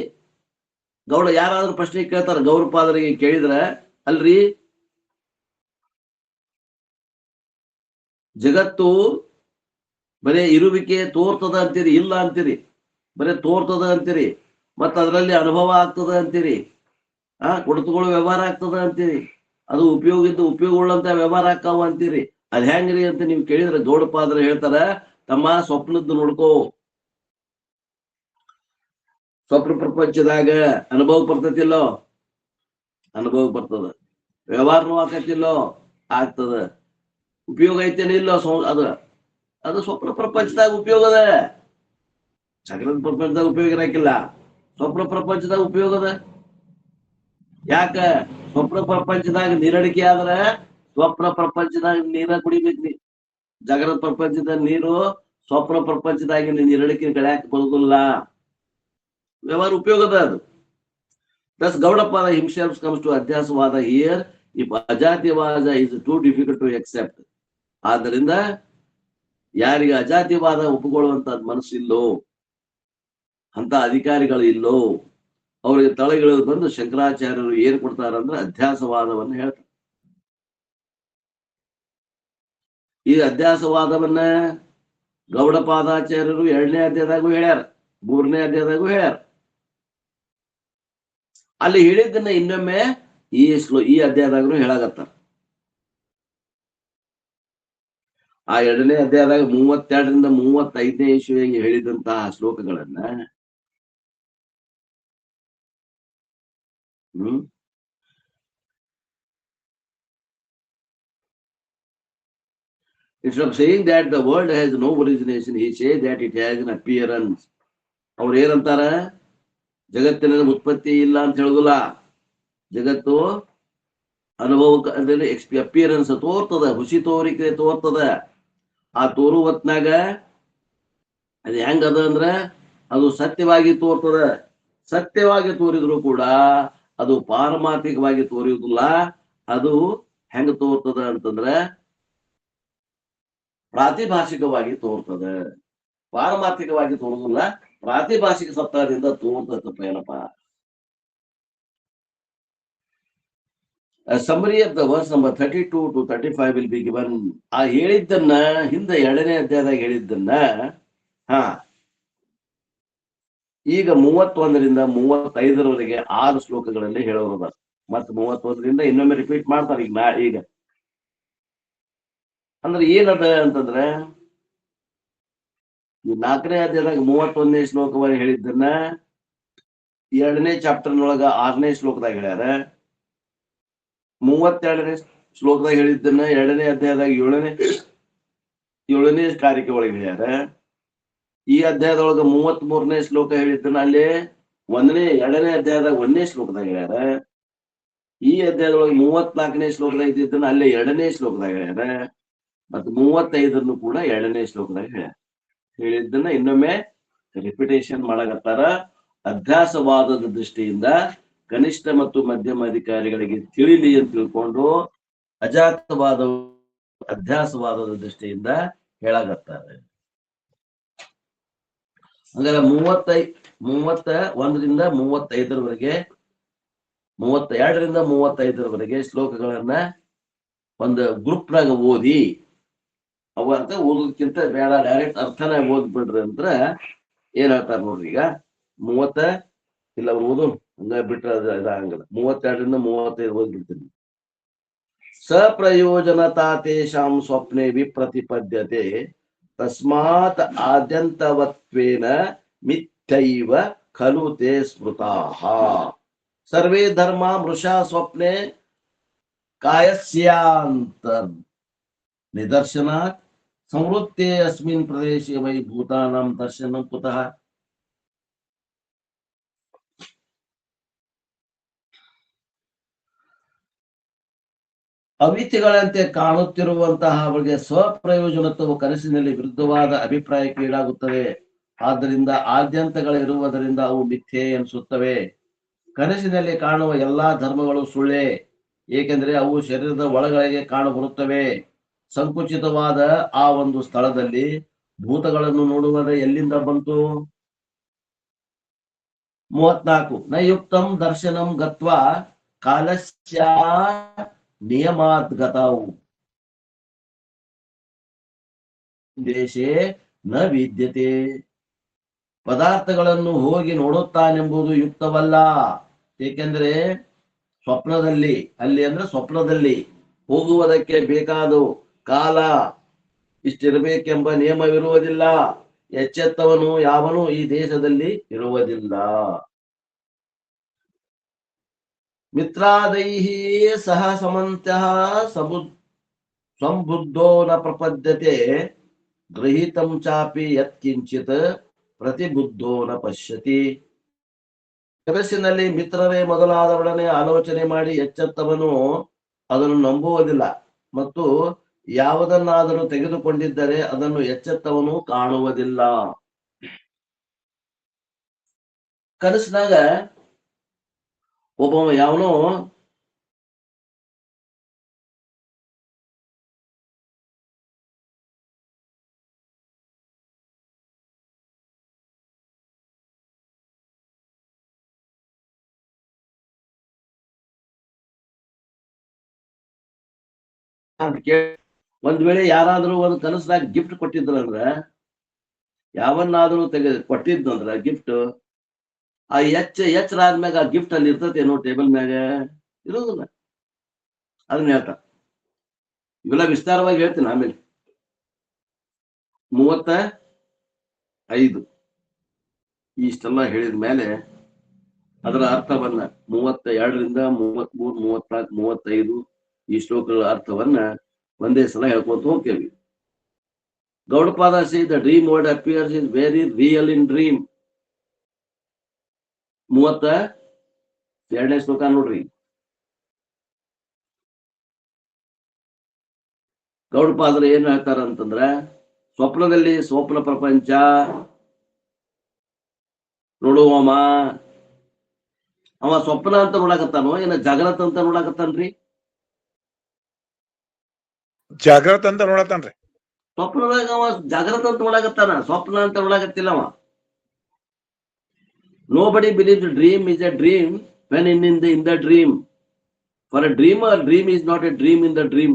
ಗೌಡ ಯಾರಾದ್ರೂ ಪ್ರಶ್ನೆ ಕೇಳ್ತಾರ, ಗೌಡಪಾದರಿಗೆ ಕೇಳಿದ್ರ, ಅಲ್ರಿ ಜಗತ್ತು ಬರೇ ಇರುವಿಕೆ ತೋರ್ತದ ಅಂತೀರಿ, ಇಲ್ಲ ಅಂತೀರಿ. ಬರೇ ತೋರ್ತದ ಅಂತೀರಿ, ಮತ್ತ ಅದರಲ್ಲಿ ಅನುಭವ ಆಗ್ತದ ಅಂತೀರಿ. ಕೊಡತುಗಳು ವ್ಯವಹಾರ ಆಗ್ತದ ಅಂತೀರಿ, ಅದು ಉಪಯೋಗವುಳ್ಳಂತ ವ್ಯವಹಾರ ಆಕ್ಕಾವ ಅಂತೀರಿ. ಅದ್ ಹೆಂಗ್ರಿ ಅಂತ ನೀವು ಕೇಳಿದ್ರೆ ಗೌಡಪಾದ್ರ ಹೇಳ್ತಾರ, ತಮ್ಮ ಸ್ವಪ್ನದ್ದು ನೋಡ್ಕೋ. ಸ್ವಪ್ನ ಪ್ರಪಂಚದಾಗ ಅನುಭವ ಬರ್ತತಿಲ್ಲೋ? ಅನುಭವ ಬರ್ತದ. ವ್ಯವಹಾರನೂ ಆಕತಿಲ್ಲೋ? ಆಗ್ತದ. ಉಪಯೋಗ ಐತೇನಿಲ್ಲೋ? ಅದು ಸ್ವಪ್ನ ಪ್ರಪಂಚದಾಗ ಉಪಯೋಗದ. ಜಾಗೃತ ಪ್ರಪಂಚದಾಗ ಉಪಯೋಗ ಇರಾಕಿಲ್ಲ, ಸ್ವಪ್ನ ಪ್ರಪಂಚದಾಗ ಉಪಯೋಗದ. ಯಾಕ? ಸ್ವಪ್ನ ಪ್ರಪಂಚದಾಗ ನೀರಡಿಕೆ ಆದ್ರ ಸ್ವಪ್ನ ಪ್ರಪಂಚದಾಗ ನೀರ ಕುಡಿಬೇಕ್ರಿ. ಜಾಗೃತ ಪ್ರಪಂಚದ ನೀರು ಸ್ವಪ್ನ ಪ್ರಪಂಚದಾಗಿನ ನೀರಡಿಕೆ ಗಳಾಕ ಬರುದಿಲ್ಲ. ವ್ಯವಹಾರ ಉಪಯೋಗದ ಅದು. Thus Gaudapada himself comes to ಅಧ್ಯಾಸವಾದ here if ಅಜಾತಿವಾದ is too difficult to accept. ಆದ್ದರಿಂದ ಯಾರಿಗೆ ಅಜಾತಿವಾದ ಒಪ್ಪಿಕೊಳ್ಳುವಂತ ಮನಸ್ಸಿಲ್ಲೋ, ಅಂತ ಅಧಿಕಾರಿಗಳು ಇಲ್ಲೋ, ಅವರಿಗೆ ತಳಗಿಳಿದು ಬಂದು ಶಂಕರಾಚಾರ್ಯರು ಏನ್ ಕೊಡ್ತಾರಂದ್ರೆ ಅಧ್ಯಾಸವಾದವನ್ನ ಹೇಳ್ತಾರೆ. ಈ ಅಧ್ಯಾಸವಾದವನ್ನ ಗೌಡಪಾದಾಚಾರ್ಯರು 2ನೇ ಅಧ್ಯಾಯದಾಗೂ ಹೇಳ್ಯಾರ, 3ನೇ ಅಧ್ಯಾಯದಾಗೂ ಹೇಳ್ಯಾರ. ಅಲ್ಲಿ ಹೇಳಿದ್ದನ್ನ ಇನ್ನೊಮ್ಮೆ ಈ ಅಧ್ಯಾಯದಾಗೂ ಹೇಳಾಗತ್ತಾರ. ಆ 2ನೇ ಅಧ್ಯಾಯದಾಗ 32ರಿಂದ 35ನೇ ಇಸ್ವಿಗೆ ಹೇಳಿದಂತಹ ಶ್ಲೋಕಗಳನ್ನ instead of saying that the world has no origination, he says that it has an appearance. ಅವ್ರು ಏನಂತಾರ? ಜಗತ್ತಿನ ಉತ್ಪತ್ತಿ ಇಲ್ಲ ಅಂತ ಹೇಳುದಿಲ್ಲ. ಜಗತ್ತು ಅನುಭವಕ್ಕೆ ಅಂದ್ರೆ ಅಪಿಯರೆನ್ಸ್ ತೋರ್ತದ, ಹುಸಿ ತೋರಿಕೆ ತೋರ್ತದ. ಆ ತೋರು ಹೊತ್ನಾಗ ಅದು ಹೆಂಗದ ಅಂದ್ರ ಅದು ಸತ್ಯವಾಗಿ ತೋರ್ತದ. ಸತ್ಯವಾಗಿ ತೋರಿದ್ರು ಕೂಡ ಅದು ಪಾರಮಾರ್ಥಿಕವಾಗಿ ತೋರಿಯುವುದಿಲ್ಲ. ಅದು ಹೆಂಗ ತೋರ್ತದ ಅಂತಂದ್ರ ಪ್ರಾತಿಭಾಷಿಕವಾಗಿ ತೋರ್ತದ. ಪಾರಮಾರ್ಥಿಕವಾಗಿ ತೋರುದಿಲ್ಲ, ಪ್ರಾತಿಭಾಷಿಕ ಸತ್ತದಿಂದ ತೋರ್ತದಪ್ಪ. ಏನಪ್ಪ? summary of the verse number 32 to 35 will be given. ಆ ಹೇಳಿದ್ದನ್ನ ಹಿಂದೆ 2ನೇ ಅಧ್ಯಾಯದಾಗ ಹೇಳಿದ್ದನ್ನ ಈಗ 31ರಿಂದ 35ರವರೆಗೆ 6 ಶ್ಲೋಕಗಳಲ್ಲಿ ಹೇಳೋರದ. ಮತ್ತೆ 31ರಿಂದ ಇನ್ನೊಮ್ಮೆ ರಿಪೀಟ್ ಮಾಡ್ತಾರೆ ಈಗ. ಅಂದ್ರೆ ಏನದ ಅಂತಂದ್ರೆ ಈ 4ನೇ ಅಧ್ಯಾಯದಾಗ 31ನೇ ಶ್ಲೋಕವಾಗಿ ಹೇಳಿದ್ದನ್ನ 2ನೇ ಚಾಪ್ಟರ್ನೊಳಗ 6ನೇ ಶ್ಲೋಕದಾಗ ಹೇಳ್ಯಾರ. 32ನೇ ಶ್ಲೋಕದಾಗ ಹೇಳಿದ್ದನ್ನ 2ನೇ ಅಧ್ಯಾಯದಾಗ 7ನೇ ಕಾರಿಕೆ ಒಳಗೆ ಹೇಳ್ಯಾರ. ಈ ಅಧ್ಯಾಯದೊಳಗ 33ನೇ ಶ್ಲೋಕ ಹೇಳಿದ್ದನ್ನ ಅಲ್ಲಿ 2ನೇ ಅಧ್ಯಾಯದಾಗ 1ನೇ ಶ್ಲೋಕದಾಗ ಹೇಳ್ಯಾರ. ಈ ಅಧ್ಯಾಯದೊಳಗೆ 34ನೇ ಶ್ಲೋಕದಾಗ ಇದ್ದಿದ್ದನ್ನ ಅಲ್ಲೇ 2ನೇ ಶ್ಲೋಕದಾಗ ಹೇಳ್ಯಾರ. ಮತ್ತು 35 ಕೂಡ 2ನೇ ಶ್ಲೋಕದಾಗ ಹೇಳ್ಯಾರ. ಹೇಳಿದ್ದನ್ನ ಇನ್ನೊಮ್ಮೆ ರಿಪಿಟೇಷನ್ ಮಾಡಕತ್ತಾರ. ಅಭ್ಯಾಸವಾದದ ದೃಷ್ಟಿಯಿಂದ ಕನಿಷ್ಠ ಮತ್ತು ಮಧ್ಯಮ ಅಧಿಕಾರಿಗಳಿಗೆ ತಿಳಿಲಿ ಅಂತ ತಿಳ್ಕೊಂಡು ಅಜಾತವಾದ ಅಭ್ಯಾಸವಾದದ ದೃಷ್ಟಿಯಿಂದ ಹೇಳಾಕತ್ತಾರೆ. ಹಂಗಾರೆ 31ರಿಂದ 35ರವರೆಗೆ 32ರಿಂದ 35ರವರೆಗೆ ಶ್ಲೋಕಗಳನ್ನ ಒಂದು ಗ್ರೂಪ್ನಾಗ ಓದಿ ಅವ ಅಂತ ಓದೋದಕ್ಕಿಂತ ಬೇಡ ಡೈರೆಕ್ಟ್ ಅರ್ಥನ ಓದ್ಬಿಡ್ರಿ ಅಂತ ಏನ್ ಹೇಳ್ತಾರ ನೋಡ್ರಿ. ಈಗ 30 ಇಲ್ಲ ಅವ್ರು ಓದು ಹಂಗ ಬಿಟ್ರೆ ಇದಾಗಂಗಿಲ್ಲ. 32ರಿಂದ 35 ಓದ್ಬಿಡ್ತೀನಿ. ಸಪ್ರಯೋಜನತಾ ತೇಷಾಂ ಸ್ವಪ್ನೆ ವಿಪ್ರತಿಪದ್ಯತೆ ತಸ್ಮಾತ್ ಆದ್ಯಂತವತ್ವೇನ ಮಿಥ್ಯೈವ ಖಲು ತೇ ಸ್ಮೃತಾಃ ಸರ್ವೇ ಧರ್ಮ ಮೃಷಾ ಸ್ವಪ್ನೆ ಕಾಯಸ್ಯಾಂತರ್ ನಿದರ್ಶನಾತ್ ಸಂವೃತ್ತೆ ಅಸ್ಮಿನ್ ಪ್ರದೇಶೆ ವೈ ಭೂತಾನಾಂ ದರ್ಶನಂ ಕುತಃ. ಅವಿತಿಗಳಂತೆ ಕಾಣುತ್ತಿರುವಂತಹ ಅವರಿಗೆ ಸ್ವಪ್ರಯೋಜನತ್ವವು ಕನಸಿನಲ್ಲಿ ವಿರುದ್ಧವಾದ ಅಭಿಪ್ರಾಯಕ್ಕೆ ಈಡಾಗುತ್ತದೆ. ಆದ್ದರಿಂದ ಆದ್ಯಂತಗಳಿರುವುದರಿಂದ ಅವು ಮಿಥ್ಯೆ ಎನಿಸುತ್ತವೆ. ಕನಸಿನಲ್ಲಿ ಕಾಣುವ ಎಲ್ಲಾ ಧರ್ಮಗಳು ಸುಳ್ಳೇ, ಏಕೆಂದರೆ ಅವು ಶರೀರದ ಒಳಗಳಿಗೆ ಕಾಣಬರುತ್ತವೆ. ಸಂಕುಚಿತವಾದ ಆ ಒಂದು ಸ್ಥಳದಲ್ಲಿ ಭೂತಗಳನ್ನು ನೋಡುವುದ ಎಲ್ಲಿಂದ ಬಂತು? 34 ನಯುಕ್ತಂ ದರ್ಶನಂ ಗತ್ವಾ ಕಾಲಸ್ಯ ನಿಯಮಾದ್ಗತವು ದೇಶೇ ನ ವಿದ್ಯತೆ. ಪದಾರ್ಥಗಳನ್ನು ಹೋಗಿ ನೋಡುತ್ತಾನೆಂಬುದು ಯುಕ್ತವಲ್ಲ, ಏಕೆಂದರೆ ಸ್ವಪ್ನದಲ್ಲಿ ಅಲ್ಲಿ ಅಂದ್ರೆ ಸ್ವಪ್ನದಲ್ಲಿ ಹೋಗುವುದಕ್ಕೆ ಬೇಕಾದ ಕಾಲ ಇಷ್ಟಿರಬೇಕೆಂಬ ನಿಯಮವಿರುವುದಿಲ್ಲ. ಎಚ್ಚೆತ್ತವನು ಯಾವನು ಈ ದೇಶದಲ್ಲಿ ಇರುವುದಿಲ್ಲ. ಮಿತ್ರಾದೈಹಿ ಸಹ ಸಮಂತ್ಯಃ ಸಂಬುದ್ಧೋ ನ ಪ್ರಪದ್ಯತೆ ಗೃಹೀತಂ ಚಾಪಿ ಯತ್ಕಿಂಚಿತ್ ಪ್ರತಿಬುದ್ಧೋ ನ ಪಶ್ಯತಿ. ಕನಸಿನಲ್ಲಿ ಮಿತ್ರರೇ ಮೊದಲಾದವರನ್ನೇ ಆಲೋಚನೆ ಮಾಡಿ ಎಚ್ಚೆತ್ತವನು ಅದನ್ನು ನಂಬುವುದಿಲ್ಲ, ಮತ್ತು ಯಾವುದನ್ನಾದರೂ ತೆಗೆದುಕೊಂಡಿದ್ದರೆ ಅದನ್ನು ಎಚ್ಚೆತ್ತವನು ಕಾಣುವುದಿಲ್ಲ. ಕನಸಿನಾಗ ಒಬ್ಬ ಯಾವನೋ ಒಂದ್ ವೇಳೆ ಯಾರಾದ್ರೂ ಒಂದು ಕನಸದಾಗ ಗಿಫ್ಟ್ ಕೊಟ್ಟಿದ್ರಂದ್ರ, ಯಾವನ್ನಾದ್ರೂ ಕೊಟ್ಟಿದ್ನಂದ್ರ ಗಿಫ್ಟ್, ಆ ಎಚ್ಚರಾದ್ಮ್ಯಾಗ ಆ ಗಿಫ್ಟ್ ಅಲ್ಲಿ ಇರ್ತತೇನೋ ಟೇಬಲ್ ಮ್ಯಾಗ ಇರೋದಿಲ್ಲ. ಅದನ್ನ ಹೇಳ್ತಾ ಇವೆಲ್ಲ ವಿಸ್ತಾರವಾಗಿ ಹೇಳ್ತೀನಿ ಆಮೇಲೆ. 35 ಇಷ್ಟೆಲ್ಲ ಹೇಳಿದ ಮೇಲೆ ಅದರ ಅರ್ಥವನ್ನ 32ರಿಂದ 33, 34, 35 ಈ ಶ್ಲೋಕಗಳ ಅರ್ಥವನ್ನ ಒಂದೇ ಸಲ ಹೇಳ್ಕೊಂತ ಹೋಗ್ತೇವೆ. Gaudapada see the dream world appears is very real in dream. 32ನೇ ಶ್ಲೋಕ ನೋಡ್ರಿ. ಗೌಡಪಾದರು ಏನ್ ಹೇಳ್ತಾರ ಅಂತಂದ್ರ, ಸ್ವಪ್ನದಲ್ಲಿ ಸ್ವಪ್ನ ಪ್ರಪಂಚ ನೋಡುವಮ್ಮ ಅವ ಸ್ವಪ್ನ ಅಂತ ನೋಡಕತ್ತಾನೋ ಏನ ಜಾಗ್ರತ ಅಂತ ನೋಡಕತ್ತಾನ್ರಿ? ಜಾಗ್ರತ ಅಂತ ನೋಡತಾನ್ರಿ. ಸ್ವಪ್ನದಾಗ ಅವ ಜಾಗ್ರತ ಅಂತ ನೋಡಕತ್ತಾನ, ಸ್ವಪ್ನ ಅಂತ ನೋಡಕತ್ತಿಲ್ಲ ಅವ. Nobody believes the dream is a dream when in the dream. For a dreamer, dream is not a dream in the dream.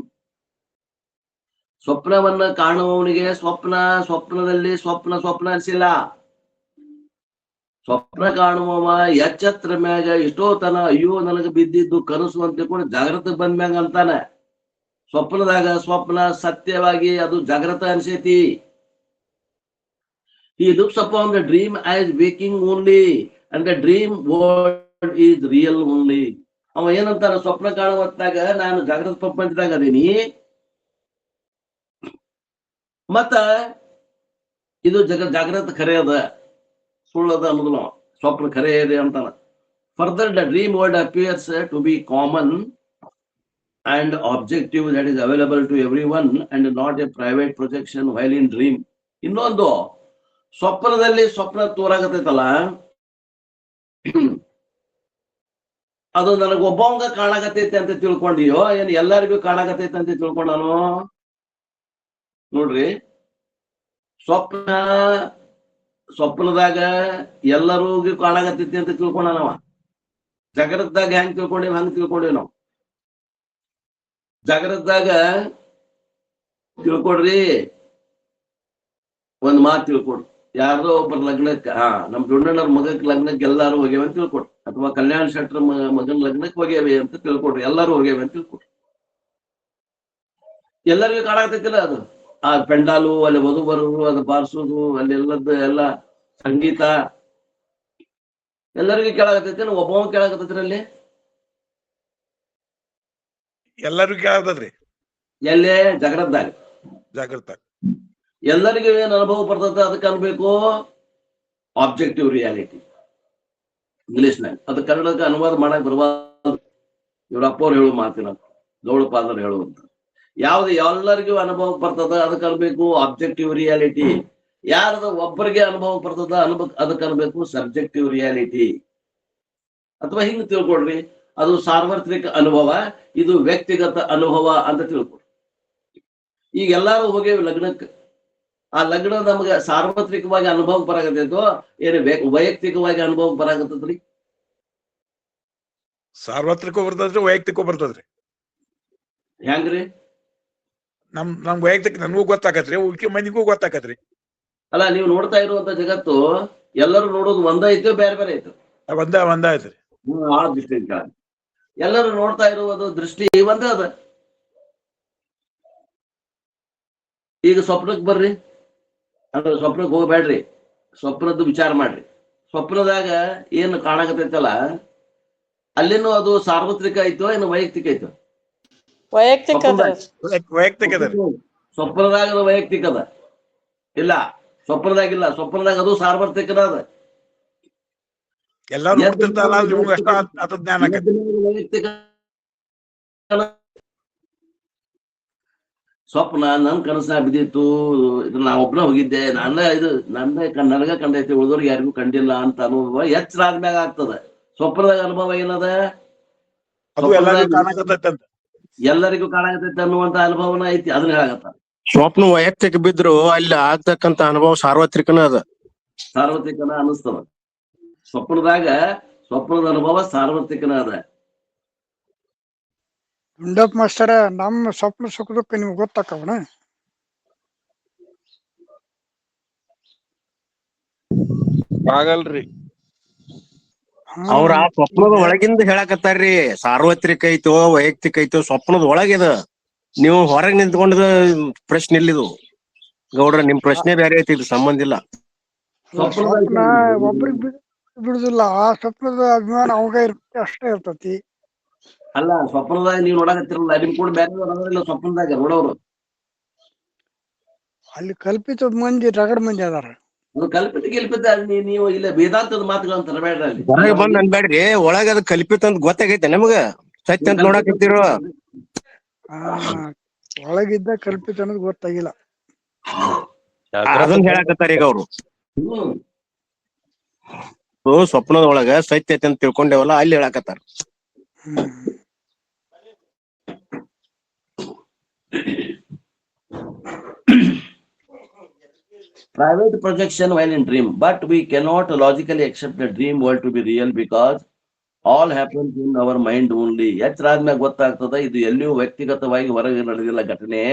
ಸ್ವಪ್ನವನ್ನ ಕಾಣುವವನಿಗೆ ಸ್ವಪ್ನದಲ್ಲಿ ಸ್ವಪ್ನ ಅನ್ಸಿಲ್ಲ. ಸ್ವಪ್ನ ಕಾಣುವವ ಎಚ್ಚತ್ರ ಮ್ಯಾಗ ಎಷ್ಟೋ ತನ ಅಯ್ಯೋ ನನಗೆ ಬಿದ್ದಿದ್ದು ಕನಸು ಅಂತ ಕೂಡ ಜಾಗ್ರತೆ ಬಂದ್ಮ್ಯಾಗ ಅಂತಾನೆ. ಸ್ವಪ್ನದಾಗ ಸ್ವಪ್ನ ಸತ್ಯವಾಗಿ ಅದು ಜಾಗ್ರತ ಅನ್ಸೈತಿ. He looks upon the dream as waking only and the dream world is real only. ಅವ ಏನಂತಾರ, ಸ್ವಪ್ನ ಕಾಣುವ ಹೊತ್ತಾಗ ನಾನು ಜಾಗೃತ ಪ್ರಪಂಚದಾಗ ಅದೀನಿ, ಮತ್ತ ಇದು ಜಾಗೃತ ಖರೆ ಅದ, ಸುಳ್ಳದ ಅನ್ನೋದು ನಾವು ಸ್ವಪ್ನ ಖರೆ ಇದೆ ಅಂತಾನ. Further the dream world appears to be common and objective that is available to everyone and not a private projection while in dream. ಇನ್ನೊಂದು, ಸ್ವಪ್ನದಲ್ಲಿ ಸ್ವಪ್ನ ತೋರಾಗತೈತಲ್ಲ, ಅದು ನನಗೆ ಒಬ್ಬವಂಗ ಕಾಣಾಕತೈತೆ ಅಂತ ತಿಳ್ಕೊಂಡಿಯೋ ಏನ್ ಎಲ್ಲರಿಗೂ ಕಾಣಾಕತೈತೆ ಅಂತ ತಿಳ್ಕೊಂಡಾನು? ನೋಡ್ರಿ, ಸ್ವಪ್ನದಾಗ ಎಲ್ಲರಿಗೂ ಕಾಣಾಕತೈತಿ ಅಂತ ತಿಳ್ಕೊಂಡಾನವ. ಜಾಗ್ರತದಾಗ ಹೆಂಗ್ ತಿಳ್ಕೊಂಡೇವ್ ಹಂಗ್ ತಿಳ್ಕೊಂಡೇವ್ ನಾವು. ಜಾಗ್ರತದಾಗ ತಿಳ್ಕೊಡ್ರಿ, ಒಂದ್ ಮಾತು ತಿಳ್ಕೊಡ್ರಿ, ಯಾರ್ದೋ ಒಬ್ಬರ ಲಗ್ನಕ್ಕೆ ನಮ್ ದೊಡ್ಡಣ್ಣವ್ರ ಮಗಕ್ ಲಗ್ನಕ್ಕೆ ಎಲ್ಲಾರು ಹೋಗ್ಯಾವ ಅಂತ ತಿಳ್ಕೊಡ್ರಿ, ಅಥವಾ ಕಲ್ಯಾಣ ಶೆಟ್ರ ಮಗನ ಲಗ್ನಕ್ಕೆ ಹೋಗ್ಯಾವೆ ಅಂತ ತಿಳ್ಕೊಡ್ರಿ, ಎಲ್ಲಾರು ಹೋಗ್ಯಾವೆ ಅಂತ ತಿಳ್ಕೊಡ್ರಿ. ಎಲ್ಲರಿಗೂ ಕಾಣಾಕತೈತಿಲ್ಲ ಅದು, ಆ ಪೆಂಡಾಲು, ಅಲ್ಲಿ ವಧು ಬರೋದು, ಅದು ಬಾರಿಸೋದು, ಅಲ್ಲಿ ಎಲ್ಲ ಸಂಗೀತ ಎಲ್ಲರಿಗೂ ಕೇಳಾಕತೈತಿ, ಒಬ್ಬವ ಕೇಳಾಕತೈತ್ರಿ ಅಲ್ಲಿ? ಎಲ್ಲರಿಗೂ ಕೇಳತದ್ರಿ. ಎಲ್ಲೇ? ಜಾಗ್ರತದಾಗ. ಜಾಗೃತ ಎಲ್ಲರಿಗೂ ಏನ್ ಅನುಭವ ಬರ್ತದ, ಅದಕ್ಕೆ ಅನ್ಬೇಕು ಆಬ್ಜೆಕ್ಟಿವ್ ರಿಯಾಲಿಟಿ. ಇಂಗ್ಲಿಷ್ನಾಗ ಅದು ಕನ್ನಡಕ್ಕೆ ಅನುವಾದ ಮಾಡಕ್ ಬರಬಾರ್ದು. ಇವ್ರಪ್ಪ ಅವ್ರು ಹೇಳು ಮಾತಿನ, ಗೌಡಪಾದರು ಹೇಳುವಂತ, ಯಾವ್ದು ಎಲ್ಲರಿಗೂ ಅನುಭವ ಬರ್ತದ ಅದಕ್ಕೆ ಅನ್ಬೇಕು ಆಬ್ಜೆಕ್ಟಿವ್ ರಿಯಾಲಿಟಿ. ಯಾರದ ಒಬ್ಬರಿಗೆ ಅನುಭವ ಬರ್ತದ ಅದಕ್ಕೆ ಅನ್ಬೇಕು ಸಬ್ಜೆಕ್ಟಿವ್ ರಿಯಾಲಿಟಿ. ಅಥವಾ ಹಿಂಗ್ ತಿಳ್ಕೊಡ್ರಿ, ಅದು ಸಾರ್ವತ್ರಿಕ ಅನುಭವ, ಇದು ವ್ಯಕ್ತಿಗತ ಅನುಭವ ಅಂತ ತಿಳ್ಕೊಡ್ರಿ. ಈಗ ಎಲ್ಲಾರು ಹೋಗ್ಯವಿ ಲಗ್ನಕ್ಕೆ, ಆ ಲಗ್ನ ನಮ್ಗೆ ಸಾರ್ವತ್ರಿಕವಾಗಿ ಅನುಭವ ಬರಾಕತ್ತೈತೋ ಏನು ವೈಯಕ್ತಿಕವಾಗಿ ಅನುಭವ ಬರಾಕತ್ತದ್ರಿ? ಸಾರ್ವತ್ರಿಕ ಬರ್ತದ್ರಿ, ವೈಯಕ್ತಿಕ ಬರ್ತದ್ರಿ. ಹೆಂಗ್ರಿ? ನಮ್ ವೈಯಕ್ತಿಕ ನನಗೂ ಗೊತ್ತಾಕತ್ರಿ, ಉಳ್ಕಿ ಮಂದಿಗೂ ಗೊತ್ತಾಕತ್ರಿ. ಅಲ್ಲ, ನೀವು ನೋಡ್ತಾ ಇರುವಂತ ಜಗತ್ತು ಎಲ್ಲರೂ ನೋಡೋದು ಒಂದ ಐತೋ ಬೇರೆ ಬೇರೆ ಐತೋ? ಒಂದ ಐತ್ರಿ. ಆ ದೃಷ್ಟಿ ಎಲ್ಲರೂ ನೋಡ್ತಾ ಇರುವುದು ದೃಷ್ಟಿ ಒಂದೇ ಅದ. ಈಗ ಸ್ವಪ್ನಕ್ಕೆ ಬರ್ರಿ, ಅಂದ್ರೆ ಸ್ವಪ್ನಕ್ಕೆ ಹೋಗ್ಬೇಡ್ರಿ, ಸ್ವಪ್ನದ್ದು ವಿಚಾರ ಮಾಡ್ರಿ. ಸ್ವಪ್ನದಾಗ ಏನು ಕಾಣಕತೈತಲ್ಲ, ಅಲ್ಲಿನೂ ಅದು ಸಾರ್ವತ್ರಿಕ ಐತೋ ಏನು ವೈಯಕ್ತಿಕ ಐತೋ? ವೈಯಕ್ತಿಕ ವೈಯಕ್ತಿಕ ಅದ. ಸ್ವಪ್ನದಾಗ ಅದು ವೈಯಕ್ತಿಕ ಅದ? ಇಲ್ಲ, ಸ್ವಪ್ನದಾಗಿಲ್ಲ. ಸ್ವಪ್ನದಾಗ ಅದು ಸಾರ್ವತ್ರಿಕದ ಅದ. ಎಲ್ಲಾರು ನೋಡ್ತಿರ್ತಾರಲ್ಲ, ನಿಮ್ಗೆ ಅಷ್ಟ ಅದ ಜ್ಞಾನ ಆಕತಿ. ವೈಯಕ್ತಿಕ ಸ್ವಪ್ನ ನನ್ ಕನಸ ಬಿದ್ದಿತ್ತು, ಇದು ನಾ ಒಬ್ನ ಹೋಗಿದ್ದೆ, ನನಗ ಕಂಡೈತಿ, ಉಳಿದವ್ರಿಗೆ ಯಾರಿಗೂ ಕಂಡಿಲ್ಲ ಅಂತ ಅನುಭವ ಎಚ್ಚರ ಆದ್ಮ್ಯಾಗ ಆಗ್ತದ. ಸ್ವಪ್ನದಾಗ ಅನುಭವ ಏನದ? ಎಲ್ಲರಿಗೂ ಕಾಣಾಕತೈತಿ ಅನ್ನುವಂತ ಅನುಭವನ ಐತಿ, ಅದನ್ನ ಹೇಳಾಕತ್ತ. ಸ್ವಪ್ನ ವೈಯಕ್ತಿಕ ಬಿದ್ರು ಅಲ್ಲಿ ಆಗ್ತಕ್ಕಂತ ಅನುಭವ ಸಾರ್ವತ್ರಿಕನ ಅದ, ಸಾರ್ವತ್ರಿಕನ ಅನಿಸ್ತದ. ಸ್ವಪ್ನದ ಅನುಭವ ಸಾರ್ವತ್ರಿಕನ ಅದ. ಗುಂಡಪ್ಪ ಮಾಸ್ತರ, ನಮ್ಮ ಸ್ವಪ್ನ ಸುಖದಕ್ಕೆ ನಿಮ್ಗೆ ಗೊತ್ತಾಕವನ? ಆಗಲ್ರಿ. ಅವ್ರ ಆ ಸ್ವಪ್ನದ ಒಳಗಿಂದ ಹೇಳಕತ್ತಾರ್ರಿ, ಸಾರ್ವತ್ರಿಕ ಐತೋ ವೈಯಕ್ತಿಕ ಐತೋ ಸ್ವಪ್ನದ ಒಳಗಿದ. ನೀವು ಹೊರಗೆ ನಿಂತ್ಕೊಂಡ ಪ್ರಶ್ನೆ ಇಲ್ಲಿದು ಗೌಡ್ರ, ನಿಮ್ ಪ್ರಶ್ನೆ ಬೇರೆ ಐತಿ, ಇದು ಸಂಬಂಧ ಇಲ್ಲ. ಸ್ವಪ್ನ ಒಬ್ರಿಗೆ ಬಿಡುದಿಲ್ಲ, ಆ ಸ್ವಪ್ನದ ಅಭಿಮಾನ ಅವಾಗ ಇರ್ತೈತಿ, ಅಷ್ಟೇ ಇರ್ತತಿ. ಅಲ್ಲ, ಸ್ವಪ್ನದಾಗ ನೀವ್ ನೋಡಕತ್ತಿರಲ್ಲ, ನಿಮ್ ಕೂಡ ಬೇರೆ ಸ್ವಪ್ನದಾಗ ನೋಡೋರು ಅಲ್ಲಿ ಕಲ್ಪಿತ ಮಂದಿ ರಗಡ್ ಮಂದಿ ಅದಾರ. ಅದು ಕಲ್ಪಿತ ನೀವು ಇಲ್ಲ ವೇದಾಂತದ ಮಾತುಗಳಂತ ತರಬೇಡ್ರಿ. ಅಲ್ಲಿ ಹೊರಗೆ ಬಂದ್ ಅನ್ಬೇಡ್ರಿ, ಒಳಗ ಅದ್ ಕಲ್ಪಿತ ಅಂತ ಗೊತ್ತಾಗೈತೆ ನಮಗ, ಸತ್ಯ ಅಂತ ನೋಡಕತ್ತಿರೋ. ಒಳಗಿದ್ದ ಕಲ್ಪಿತ ಅನ್ನೋದು ಗೊತ್ತಾಗಿಲ್ಲ, ಅದನ್ನ ಹೇಳಕತ್ತಾರ ಈಗ ಅವ್ರು. ಸ್ವಪ್ನದ ಒಳಗ ಸತ್ಯ ಐತೆ ಅಂತ ತಿಳ್ಕೊಂಡೇವಲ್ಲ, ಅಲ್ಲಿ ಹೇಳಕತ್ತಾರ. Private projection while in dream, but we cannot logically accept the dream world to be real because all happens in our mind only. ಎಚ್ಚರಾದ್ಮ್ಯಾಗ ಗೊತ್ತಾಗ್ತದ ಇದು ಎಲ್ಲಿಯೂ ವ್ಯಕ್ತಿಗತವಾಗಿ ಹೊರಗೆ ನಡೆದಿಲ್ಲ ಘಟನೆ,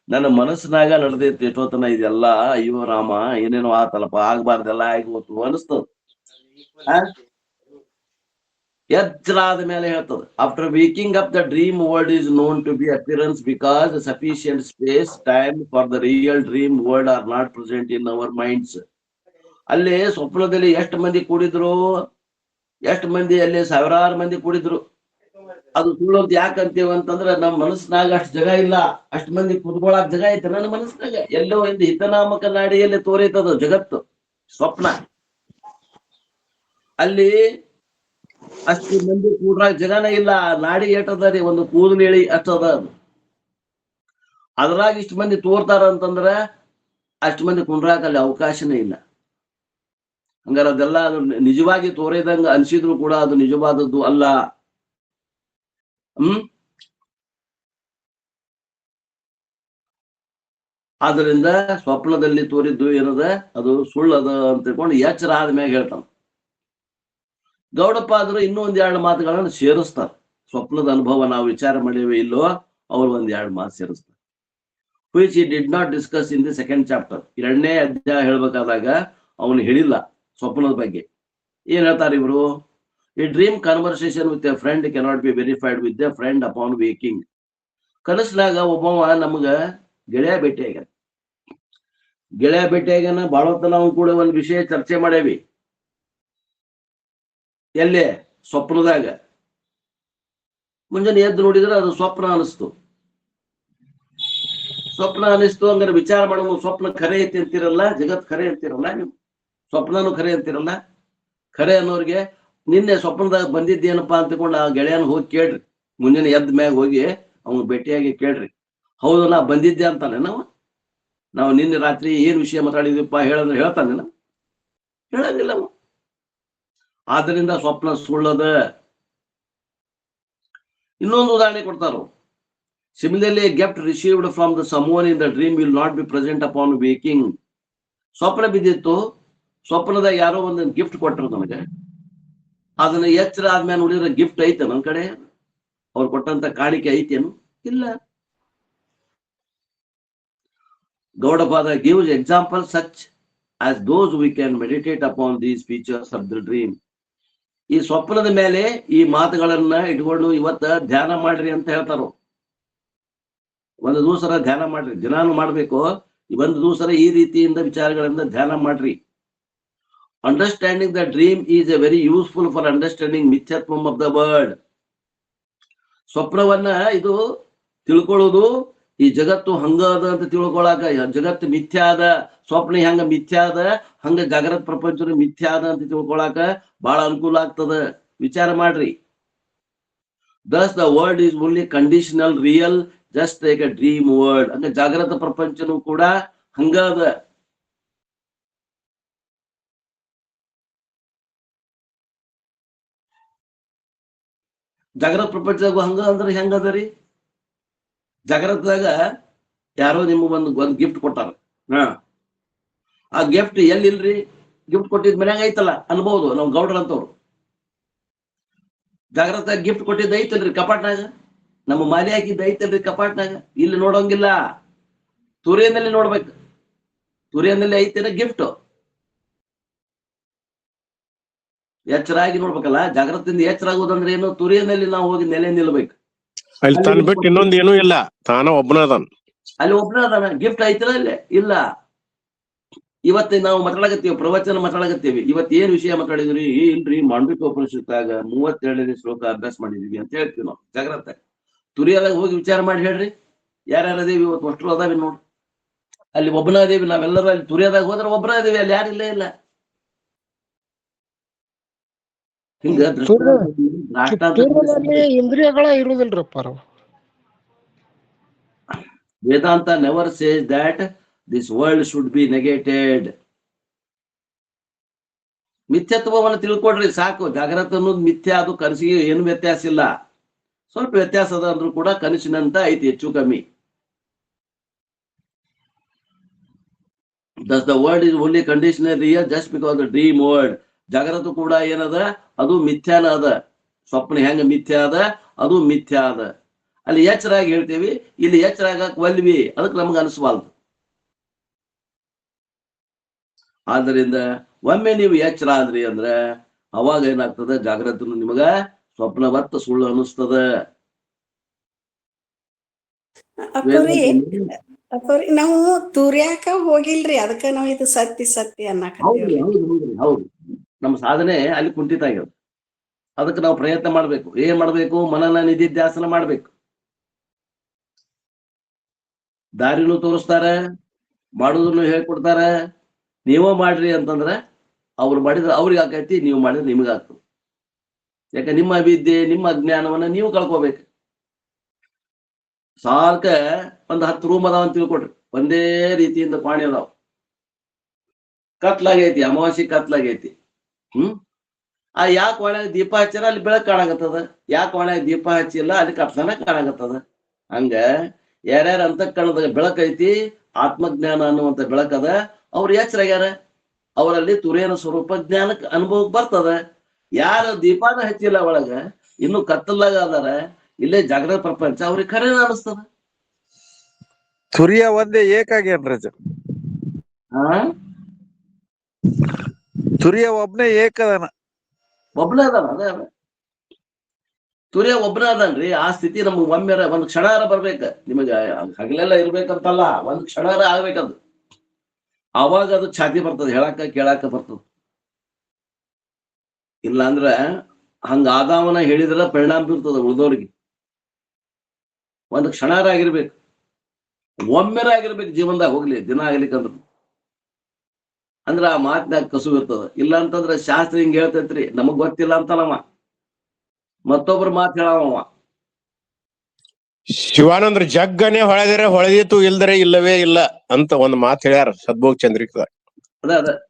ನನ್ನ ಮನಸ್ಸಿನಾಗ ನಡೆದೈತಿ ಎಷ್ಟೋತನ ಇದೆಲ್ಲ. ಅಯ್ಯೋ ರಾಮ, ಏನೇನೋ ಆತಲ್ಲಪ್ಪ, ಆಗ್ಬಾರ್ದೆಲ್ಲ ಆಗಿ ಹೋತು ಅನಿಸ್ತದ. ಎಚ್ಚರ ಆದ ಮೇಲೆ ಹೇಳ್ತದೆ after waking up the dream world is known to be appearance because sufficient space time for the real dream world are not present in our minds. ಅಲ್ಲಿ ಸ್ವಪ್ನದಲ್ಲಿ ಎಷ್ಟು ಮಂದಿ ಕೂಡಿದ್ರು, ಎಷ್ಟು ಮಂದಿ ಅಲ್ಲಿ ಸಾವಿರಾರು ಮಂದಿ ಕೂಡಿದ್ರು, ಅದು ಸುಳ್ಳು ಅಂತ ಯಾಕಂತೀವಿ ಅಂತಂದ್ರ ನಮ್ಮ ಮನಸ್ಸಿನಾಗ ಅಷ್ಟು ಜಾಗ ಇಲ್ಲ, ಅಷ್ಟು ಮಂದಿ ಕುತ್ಕೊಳಕ್ ಜಾಗ ಐತೆ ನನ್ನ ಮನಸ್ಸಿನಾಗ. ಎಲ್ಲೋ ಒಂದು ಹಿತನಾಮಕ ನಾಡಿಯಲ್ಲಿ ತೋರೈತದ ಜಗತ್ತು ಸ್ವಪ್ನ. ಅಲ್ಲಿ ಅಷ್ಟು ಮಂದಿ ಕೂಡ್ರಾಗ ಜಗನೇ ಇಲ್ಲ, ನಾಡಿ ಏಟದ ರೀ, ಒಂದು ಕೂದಲು ಎಳಿ ಅಷ್ಟದ. ಅದ್ರಾಗ ಇಷ್ಟು ಮಂದಿ ತೋರ್ತಾರ ಅಂತಂದ್ರ ಅಷ್ಟು ಮಂದಿ ಕುಂಡ್ರಾಕ ಅಲ್ಲಿ ಅವಕಾಶನೇ ಇಲ್ಲ. ಹಂಗಾರ ಅದೆಲ್ಲ ಅದು ನಿಜವಾಗಿ ತೋರಿದಂಗ ಅನ್ಸಿದ್ರು ಕೂಡ ಅದು ನಿಜವಾದದ್ದು ಅಲ್ಲ. ಆದ್ರಿಂದ ಸ್ವಪ್ನದಲ್ಲಿ ತೋರಿದ್ದು ಏನದ ಅದು ಸುಳ್ಳದ ಅಂತ ತಿಳ್ಕೊಂಡು ಎಚ್ಚರ ಆದ್ಮ್ಯಾಗ ಹೇಳ್ತಾನ. ಗೌಡಪ್ಪ ಆದ್ರೂ ಇನ್ನೂ ಒಂದೆರಡು ಮಾತುಗಳನ್ನ ಸೇರಿಸ್ತಾರೆ. ಸ್ವಪ್ನದ ಅನುಭವ ನಾವು ವಿಚಾರ ಮಾಡಿವೆ ಇಲ್ಲೋ, ಅವ್ರು ಒಂದೆರಡು ಮಾತು ಸೇರಿಸ್ತಾರೆ. which he did not discuss in the second chapter. ಎರಡನೇ ಅಧ್ಯಾಯ ಹೇಳ್ಬೇಕಾದಾಗ ಅವನು ಹೇಳಿಲ್ಲ ಸ್ವಪ್ನದ ಬಗ್ಗೆ. ಏನ್ ಹೇಳ್ತಾರೆ ಇವರು? A dream conversation with a friend cannot be verified with a friend upon waking. ಕನಸ್ನಾಗ ಒಬ್ಬವ ನಮಗ ಗೆಳೆಯ ಭೇಟಿಯಾಗ್ಯಾನ, ಬಾಳ ಹೊತ್ತ ನಾವು ಕೂಡ ಒಂದ್ ವಿಷಯ ಚರ್ಚೆ ಮಾಡೇವಿ. ಎಲ್ಲೇ? ಸ್ವಪ್ನದಾಗ. ಮುಂಜಾನೆ ಎದ್ದು ನೋಡಿದ್ರೆ ಅದು ಸ್ವಪ್ನ ಅನಿಸ್ತು. ಹಂಗಾರೆ ವಿಚಾರ ಮಾಡೋ ಸ್ವಪ್ನ ಖರೆ ಐತಿ ಅಂತಿರಲ್ಲ, ಜಗತ್ ಖರೆ ಅಂತಿರಲ್ಲ, ನೀವು ಸ್ವಪ್ನನು ಖರೆ ಅಂತಿರಲ್ಲ. ಖರೆ ಅನ್ನೋರ್ಗೆ ನಿನ್ನೆ ಸ್ವಪ್ನದಾಗ ಬಂದಿದ್ದೇನಪ್ಪಾ ಅಂತಕೊಂಡು ಆ ಗೆಳೆಯನ ಹೋಗಿ ಕೇಳ್ರಿ. ಮುಂಜಾನೆ ಎದ್ದ ಮ್ಯಾಗ ಹೋಗಿ ಅವ್ನು ಭೇಟಿಯಾಗಿ ಕೇಳ್ರಿ, ಹೌದು ನಾ ಬಂದಿದ್ದೆ ಅಂತಾನೆ. ನಾವು ನಿನ್ನೆ ರಾತ್ರಿ ಏನ್ ವಿಷಯ ಮಾತಾಡಿದ್ವಿಪ್ಪ ಹೇಳಂದ್ರೆ ಹೇಳ್ತಾನೆ? ಹೇಳಂಗಿಲ್ಲ. ಆದ್ರಿಂದ ಸ್ವಪ್ನ ಸುಳ್ಳದ. ಇನ್ನೊಂದು ಉದಾಹರಣೆ ಕೊಡ್ತಾರ. Similarly, a gift received from the someone in the dream will not be present upon waking. ಸ್ವಪ್ನ ಬಿದ್ದಿತ್ತು, ಸ್ವಪ್ನದಾಗ ಯಾರೋ ಒಂದು ಗಿಫ್ಟ್ ಕೊಟ್ಟರು ನಮಗೆ, ಅದನ್ನ ಎಚ್ಚರ ಆದ್ಮೇಲೆ ನೋಡಿದ್ರೆ ಗಿಫ್ಟ್ ಐತೆ ನಮ್ ಕಡೆ, ಅವ್ರು ಕೊಟ್ಟಂತ ಕಾಣಿಕೆ ಐತೇನು? ಇಲ್ಲ. Gaudapada gives examples such as those we can meditate upon these features of the dream. ಈ ಸ್ವಪ್ನದ ಮೇಲೆ ಈ ಮಾತುಗಳನ್ನ ಇಟ್ಕೊಂಡು ಇವತ್ತ ಧ್ಯಾನ ಮಾಡ್ರಿ ಅಂತ ಹೇಳ್ತಾರೋ. ಒಂದು ದಿವಸರ ಧ್ಯಾನ ಮಾಡ್ರಿ, ದಿನಾನು ಮಾಡ್ಬೇಕು. ಒಂದು ದಿವಸರ ಈ ರೀತಿಯಿಂದ ವಿಚಾರಗಳಿಂದ ಧ್ಯಾನ ಮಾಡ್ರಿ. Understanding the dream is a very useful for understanding ಮಿಥ್ಯಾತ್ವಮ್ ಆಫ್ ದ ವರ್ಲ್ಡ್. ಸ್ವಪ್ನವನ್ನ ಇದು ತಿಳ್ಕೊಳ್ಳೋದು, ಈ ಜಗತ್ತು ಹಂಗದ ಅಂತ ತಿಳ್ಕೊಳಕ, ಜಗತ್ತು ಮಿಥ್ಯಾದ, ಸ್ವಪ್ನ ಹೆಂಗ ಮಿಥ್ಯಾದ ಹಂಗ ಜಾಗೃತ ಪ್ರಪಂಚ ಮಿಥ್ಯಾದ ಅಂತ ತಿಳ್ಕೊಳಕ ಬಹಳ ಅನುಕೂಲ ಆಗ್ತದ. ವಿಚಾರ ಮಾಡ್ರಿ. Thus the world is only conditional, real, just like a dream world. ಹಂಗ ಜಾಗೃತ ಪ್ರಪಂಚನೂ ಕೂಡ ಹಂಗದ. ಜಾಗೃತ ಪ್ರಪಂಚದಾಗ ಹಂಗ ಅಂದ್ರೆ ಹೆಂಗದ ರೀ? ಜಾಗೃತದಾಗ ಯಾರೋ ನಿಮ್ಗೆ ಒಂದು ಗಿಫ್ಟ್ ಕೊಟ್ಟಾರ. ಆ ಗಿಫ್ಟ್ ಎಲ್ಲಿಲ್ರಿ? ಗಿಫ್ಟ್ ಕೊಟ್ಟಿದ್ ಮನ್ಯಾಗ ಐತಲ್ಲ ಅನ್ಬಹುದು ನಾವು ಗೌಡ್ರ ಅಂತವ್ರು. ಜಾಗೃತ ಗಿಫ್ಟ್ ಕೊಟ್ಟಿದ್ದ ಐತಲ್ರಿ ಕಪಾಟ್ನಾಗ, ನಮ್ಮ ಮಾಲಿ ಹಾಕಿದ್ದ ಐತಲ್ರಿ ಕಪಾಟ್ನಾಗ. ಇಲ್ಲಿ ನೋಡೋಂಗಿಲ್ಲ, ತುರಿಯಲ್ಲಿ ನೋಡ್ಬೇಕು. ತುರಿಯಲ್ಲಿ ಐತೇನ ಗಿಫ್ಟ್? ಎಚ್ಚರಾಗಿ ನೋಡ್ಬೇಕಲ್ಲ. ಜಾಗೃತಿಯಿಂದ ಎಚ್ಚರಾಗೋದಂದ್ರೆ ಏನು? ತುರಿಯಲ್ಲಿ ನಾವು ಹೋಗಿ ನೆಲೆ ನಿಲ್ಬೇಕು. ಅಲ್ಲಿ ತಾನ್ ಬಿಟ್ಟು ಇನ್ನೊಂದ್ ಏನೂ ಇಲ್ಲ, ತಾನ ಒಬ್ಬನ ಅದಾನ. ಅಲ್ಲಿ ಒಬ್ಬನ ಅದಾನ. ಗಿಫ್ಟ್ ಐತಲ್ಲ ಅಲ್ಲೇ? ಇಲ್ಲ. ಇವತ್ತು ನಾವು ಮಾತಾಡಕತ್ತೀವಿ, ಪ್ರವಚನ ಮಾತಾಡಕತ್ತೀವಿ. ಇವತ್ತು ಏನ್ ವಿಷಯ ಮಾತಾಡಿದ್ರಿ? ಇಲ್ರಿ, ಮಾಂಡವಿಕ ಉಪನಿಷತ್ತಾಗ 32ನೇ ಶ್ಲೋಕ ಅಭ್ಯಾಸ ಮಾಡಿದೀವಿ ಅಂತ ಹೇಳ್ತೀವಿ ನಾವು ಜಾಗ್ರತೆ. ತುರಿಯಾದಾಗ ಹೋಗಿ ವಿಚಾರ ಮಾಡಿ ಹೇಳ್ರಿ, ಯಾರ್ಯಾರದೇವಿ ಇವತ್ತು ಅಷ್ಟರು ಅದಾವಿ ನೋಡಿ. ಅಲ್ಲಿ ಒಬ್ಬನ ಅದೇವಿ ನಾವೆಲ್ಲರೂ. ಅಲ್ಲಿ ತುರಿಯಾದಾಗ ಹೋದ್ರೆ ಒಬ್ಬನ ಅದೇವಿ, ಅಲ್ಲಿ ಯಾರಿಲ್ಲ ಇಲ್ಲ. ಹಿಂಗ ಇಂದ್ರಿಯಗಳ ಇರುವುದಿಲ್ರಪ್ಪ. Vedanta never says that this world should be negated. ಮಿಥ್ಯತ್ವವನ್ನು ತಿಳ್ಕೊಡ್ರಿ ಸಾಕು. ಜಾಗೃತ ಅನ್ನೋದು ಮಿಥ್ಯ, ಅದು ಕನಸಿಗೆ ಏನು ವ್ಯತ್ಯಾಸ ಇಲ್ಲ. ಸ್ವಲ್ಪ ವ್ಯತ್ಯಾಸ ಅದ ಅಂದ್ರೂ ಕೂಡ ಕನಸಿನಂತ ಐತಿ, ಹೆಚ್ಚು ಕಮ್ಮಿ. Thus the world is only conditional real just because the dream world. ಜಾಗೃತ ಕೂಡ ಏನದ? ಅದು ಮಿಥ್ಯಾನ ಅದ. ಸ್ವಪ್ನ ಹೆಂಗ ಮಿಥ್ಯ ಅದ, ಅದು ಮಿಥ್ಯ ಅದ. ಅಲ್ಲಿ ಎಚ್ಚರಾಗಿ ಹೇಳ್ತೇವಿ, ಇಲ್ಲಿ ಎಚ್ಚರಾಗಕ್ ಒಲ್ವಿ, ಅದಕ್ಕೆ ನಮ್ಗೆ ಅನಿಸ್ಬಾರ್ದು. ಆದ್ದರಿಂದ ಒಮ್ಮೆ ನೀವು ಎಚ್ಚರ ಆದ್ರಿ ಅಂದ್ರ ಅವಾಗ ಏನಾಗ್ತದ? ಜಾಗೃತನು ನಿಮಗ ಸ್ವಪ್ನವತ್ತು ಸುಳ್ಳು ಅನಿಸ್ತದ. ಅಪ್ಪವ್ರಿ ನಾವು ತುರ್ಯಾಕ ಹೋಗಿಲ್ರಿ, ಅದಕ್ಕ ನಾವ್ ಇದು ಸತ್ತಿ ಸತ್ತಿ ಅನ್ನಕತ್ತೀವ್ರಿ. ಹೌದು ನಮ್ಮ ಸಾಧನೆ ಅಲ್ಲಿ ಕುಂಠಿತ ಆಗ್ಯದ. ಅದಕ್ಕೆ ನಾವು ಪ್ರಯತ್ನ ಮಾಡ್ಬೇಕು. ಏನ್ ಮಾಡ್ಬೇಕು? ಮನನ ನಿಧಿಧ್ಯಾಸನ ಮಾಡ್ಬೇಕು. ದಾರಿನೂ ತೋರಿಸ್ತಾರ, ಮಾಡುದನ್ನು ಹೇಳ್ಕೊಡ್ತಾರ. ನೀವೋ ಮಾಡ್ರಿ ಅಂತಂದ್ರ ಅವ್ರು ಮಾಡಿದ್ರೆ ಅವ್ರಿಗೆ ಆಕೈತಿ, ನೀವು ಮಾಡಿದ್ರೆ ನಿಮಗಾಗ್ತದೆ. ಯಾಕೆ ನಿಮ್ಮ ವಿದ್ಯೆ ನಿಮ್ಮ ಅಜ್ಞಾನವನ್ನ ನೀವು ಕಳ್ಕೋಬೇಕು. ಸಾಕ ಒಂದ್ 10 ರೂಮ್ ಅದಾವ ಅಂತ ತಿಳ್ಕೊಡ್ರಿ, ಒಂದೇ ರೀತಿಯಿಂದ ಪಾಣಿ ಅದಾವ. ಕತ್ಲಾಗೈತಿ, ಅಮಾವಾಸ್ಯೆ ಕತ್ಲಾಗೈತಿ. ಯಾಕೆ ಒಳಗೆ ದೀಪ ಹಚ್ಚಾರ ಅಲ್ಲಿ ಬೆಳಕು ಕಾಣಾಗತ್ತದ, ಯಾಕೆ ಒಳಗೆ ದೀಪ ಹಚ್ಚಿಲ್ಲ ಅಲ್ಲಿ ಕತ್ಲನ ಕಾಣಾಗತ್ತದ. ಹಂಗ ಯಾರ್ಯಾರ ಅಂತಃಕರಣದ ಬೆಳಕೈತಿ, ಆತ್ಮಜ್ಞಾನ ಅನ್ನುವಂತ ಬೆಳಕದ, ಅವ್ರು ಎಚ್ಚರಾಗ್ಯಾರ. ಅವರಲ್ಲಿ ತುರೇನ ಸ್ವರೂಪ ಜ್ಞಾನಕ್ಕೆ ಅನುಭವಕ್ಕೆ ಬರ್ತದ. ಯಾರು ದೀಪಾನ ಹಚ್ಚಿಲ್ಲ ಒಳಗ, ಇನ್ನು ಕತ್ತಲಾಗ ಅದಾರ, ಇಲ್ಲೇ ಜಾಗೃತ ಪ್ರಪಂಚ, ಅವ್ರಿಗೆ ಖರೇನ ಅನಿಸ್ತದ. ತುರಿಯ ಒಂದೇ ಏಕಾಗ್ಯಾನ್ರಜ. ತುರಿಯ ಒಬ್ನೇ ಏಕದನ, ಒಬ್ನೇ ಅದಾನ. ಅದ ತುರಿಯ ಒಬ್ನೇ ಅದನ್ರಿ. ಆ ಸ್ಥಿತಿ ನಮ್ಗೆ ಒಮ್ಮೆರ ಒಂದ್ ಕ್ಷಣಾರ ಬರ್ಬೇಕ. ನಿಮಗ ಹಗಲೆಲ್ಲ ಇರ್ಬೇಕಂತಲ್ಲ, ಒಂದ್ ಕ್ಷಣಾರ ಆಗ್ಬೇಕದು. ಅವಾಗ ಅದು ಛಾತಿ ಬರ್ತದೆ, ಹೇಳಾಕ ಕೇಳಾಕ ಬರ್ತದ. ಇಲ್ಲ ಅಂದ್ರ ಹಂಗ ಆದಾವನ ಹೇಳಿದ್ರ ಪರಿಣಾಮ ಬೀರ್ತದ ಉಳಿದವ್ರಿಗೆ. ಒಂದ್ ಕ್ಷಣಾರ ಆಗಿರ್ಬೇಕು, ಒಮ್ಮೆರ ಆಗಿರ್ಬೇಕು ಜೀವನದಾಗ, ಹೋಗ್ಲಿ ದಿನ ಆಗ್ಲಿಕ್ಕಂದ್ರು. ಅಂದ್ರ ಆ ಮಾತಿನಾಗ ಕಸು ಇರ್ತದ. ಇಲ್ಲ ಅಂತಂದ್ರ ಶಾಸ್ತ್ರ ಹಿಂಗ್ ಹೇಳ್ತೈತ್ರಿ, ನಮಗ್ ಗೊತ್ತಿಲ್ಲ ಅಂತನವ, ಮತ್ತೊಬ್ರು ಮಾತು ಹೇಳವ. ಶಿವಾನಂದ್ರ ಜಗ್ಗನೆ ಹೊಳೆದರೆ ಹೊಳೆದಿತ್ತು, ಇಲ್ದರೆ ಇಲ್ಲವೇ ಇಲ್ಲ ಅಂತ ಒಂದ್ ಮಾತು ಹೇಳ್ಯಾರ ಸದ್ಭೋಗ್ ಚಂದ್ರಿಕಾ.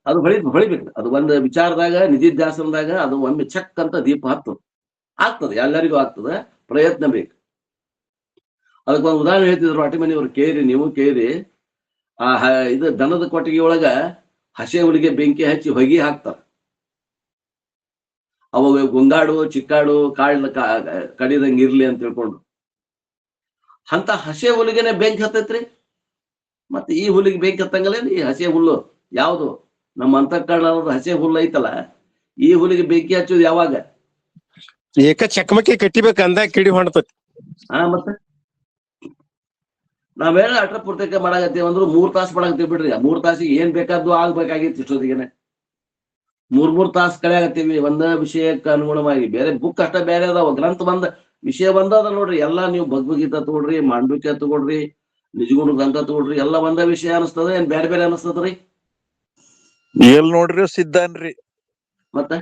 ಅದು ಹೊಳಿಬೇಕು. ಅದು ಒಂದು ವಿಚಾರದಾಗ, ನಿಧಿಧ್ಯಾಸನದಾಗ ಅದು ಒಮ್ಮೆ ಚೆಕ್ ಅಂತ ದೀಪ ಆಗ್ತದೆ. ಎಲ್ಲರಿಗೂ ಆಗ್ತದೆ, ಪ್ರಯತ್ನ ಬೇಕು. ಅದಕ್ಕೊಂದು ಉದಾಹರಣೆ ಹೇಳ್ತಿದ್ರು ಅಟಿಮನಿಯವ್ರು, ಕೇರಿ, ನೀವು ಕೇರಿ. ಇದು ದನದ ಕೊಟ್ಟಿಗೆ ಒಳಗ ಹಸೆ ಹುಲಿಗೆ ಬೆಂಕಿ ಹಚ್ಚಿ ಹೊಗೆ ಹಾಕ್ತಾರ. ಅವಾಗ ಗುಂಗಾಡು ಚಿಕ್ಕಾಡು ಕಡಿದಂಗ ಇರ್ಲಿ ಅಂತ ತಿಳ್ಕೊಂಡು. ಅಂತ ಹಸೆ ಹುಲಿಗೆನೆ ಬೆಂಕಿ ಹತ್ತೈತ್ರಿ. ಮತ್ತೆ ಈ ಹುಲಿಗೆ ಬೆಂಕಿ ಹತ್ತಂಗಲ್ಲ. ಈ ಹಸೆ ಹುಲ್ಲು ಯಾವುದು ನಮ್ಮ ಅಂತಃಕರಣ ಹಸೆ ಹುಲ್ಲು ಐತಲ್ಲ, ಈ ಹುಲಿಗೆ ಬೆಂಕಿ ಹಚ್ಚೋದು ಯಾವಾಗ? ಏಕ ಚಕಮಕಿ ಕಟ್ಟಿಬೇಕ ಅಂದಾಗ ಕಿಡಿ ಹೊಂಡ್ತತಿ. ಮತ್ತೆ ನಾವೇಳ ಅಟ್ರ ಪೂರ್ತಕ ಮಾಡಾಕತ್ತೀವಿ ಅಂದ್ರು 3 ತಾಸು ಮಾಡಾಕತ್ತೀವಿ ಬಿಡ್ರಿ. 3 ತಾಸಿಗೆ ಏನ್ ಬೇಕಾದ್ದು ಆಗ್ಬೇಕಾಗಿತ್ತು. ಇಷ್ಟೊತ್ತಿಗೆನೆ 3 ತಾಸು ಕಳೆಯಾಗತ್ತೀವಿ ಒಂದ ವಿಷಯಕ್ಕೆ ಅನುಗುಣವಾಗಿ. ಬೇರೆ ಬುಕ್ ಅಷ್ಟ ಬೇರೆ ಅದಾವ, ಗ್ರಂಥ ವಿಷಯ ಬಂದದ ನೋಡ್ರಿ. ಎಲ್ಲಾ ನೀವು ಭಗವದ್ಗೀತಾ ತಗೊಳ್ರಿ, ಮಾಂಡವಿಕ ತಗೊಳ್ರಿ, ನಿಜಗುಣ ಗ್ರಂಥ ತಗೊಳ್ರಿ, ಎಲ್ಲ ಒಂದ ವಿಷಯ ಅನಿಸ್ತದ. ಏನ್ ಬೇರೆ ಬೇರೆ ಅನಿಸ್ತದ್ರಿ? ಎಲ್ ನೋಡ್ರಿ ಸಿದ್ಧಾನ್ರಿ. ಮತ್ತೆ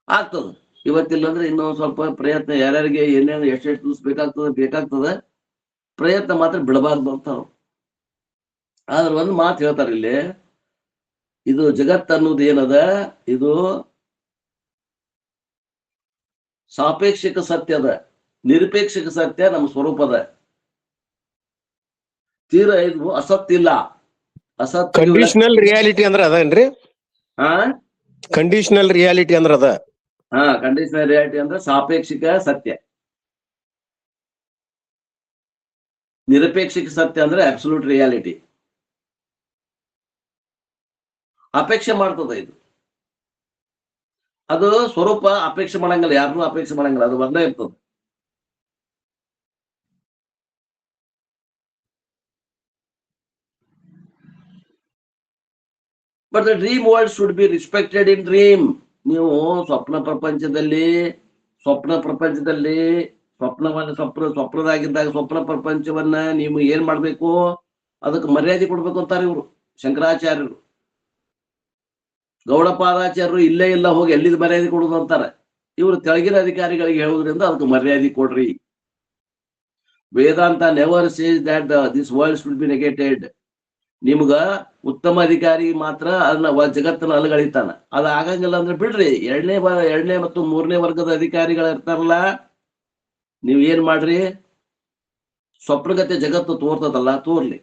ಆಗ್ತದ. ಇವತ್ತಿಲ್ಲಂದ್ರೆ ಇನ್ನೊಂದ್ ಸ್ವಲ್ಪ ಪ್ರಯತ್ನ, ಯಾರ್ಯಾರಿಗೆ ಏನೇನು ಎಷ್ಟೆಷ್ಟು ದಿವಸ ಬೇಕಾಗ್ತದೆ. ಪ್ರಯತ್ನ ಮಾತ್ರ ಬಿಡಬಾರ್ದು ಅಂತ. ಆದ್ರೆ ಒಂದು ಮಾತು ಹೇಳ್ತಾರೆ ಇಲ್ಲಿ, ಇದು ಜಗತ್ ಅನ್ನೋದು ಏನದ, ಇದು ಸಾಪೇಕ್ಷಿಕ ಸತ್ಯದ, ನಿರಪೇಕ್ಷಿಕ ಸತ್ಯ ನಮ್ಮ ಸ್ವರೂಪದ. ತೀರ ಇದು ಅಸತ್ತಿಲ್ಲ. ಕಂಡೀಷನಲ್ ರಿಯಾಲಿಟಿ ಅಂದ್ರ ಅದೇನ್ರಿ? ಕಂಡೀಷನಲ್ ರಿಯಾಲಿಟಿ ಅಂದ್ರ ಅದ. ಕಂಡೀಷನಲ್ ರಿಯಾಲಿಟಿ ಅಂದ್ರೆ ಸಾಪೇಕ್ಷಿಕ ಸತ್ಯ. ನಿರಪೇಕ್ಷಿಕ ಸತ್ಯ ಅಂದ್ರೆ ಅಬ್ಸಲ್ಯೂಟ್ ರಿಯಾಲಿಟಿ. ಅಪೇಕ್ಷೆ ಮಾಡ್ತದ ಇದು. ಅದು ಸ್ವರೂಪ ಅಪೇಕ್ಷೆ ಮಾಡಂಗಿಲ್ಲ, ಯಾರನ್ನೂ ಅಪೇಕ್ಷೆ ಮಾಡಂಗಿಲ್ಲ, ಅದು ಒಂದೇ ಇರ್ತದೆ. But the dream world should B respected in dream. ನೀವು ಸ್ವಪ್ನದಾಗಿದ್ದಾಗ ಸ್ವಪ್ನ ಪ್ರಪಂಚವನ್ನ ನೀವು ಏನ್ ಮಾಡ್ಬೇಕು? ಅದಕ್ಕೆ ಮರ್ಯಾದೆ ಕೊಡ್ಬೇಕು ಅಂತಾರೆ ಇವರು ಶಂಕರಾಚಾರ್ಯರು. ಗೌಡಪಾದಾಚಾರ್ಯರು ಇಲ್ಲೇ ಇಲ್ಲ, ಹೋಗಿ ಎಲ್ಲಿದ್ ಮರ್ಯಾದೆ ಕೊಡುದು ಅಂತಾರೆ. ಇವರು ತೆಳಗಿನ ಅಧಿಕಾರಿಗಳಿಗೆ ಹೇಳುವುದರಿಂದ ಅದಕ್ಕೆ ಮರ್ಯಾದೆ ಕೊಡ್ರಿ. Vedanta never says that this world should be negated. ನಿಮ್ಗ ಉತ್ತಮ ಅಧಿಕಾರಿ ಮಾತ್ರ ಅದನ್ನ ಜಗತ್ತನ್ನ ಅಲುಗಳಿತಾನ. ಅದ ಆಗಂಗಿಲ್ಲ ಅಂದ್ರೆ ಬಿಡ್ರಿ. ಎರಡನೇ ಮತ್ತು 3ನೇ ವರ್ಗದ ಅಧಿಕಾರಿಗಳು ಇರ್ತಾರಲ್ಲ, ನೀವ್ ಏನ್ ಮಾಡ್ರಿ? ಸ್ವಪ್ನಗತೆ ಜಗತ್ತು ತೋರ್ತದಲ್ಲ, ತೋರ್ಲಿ.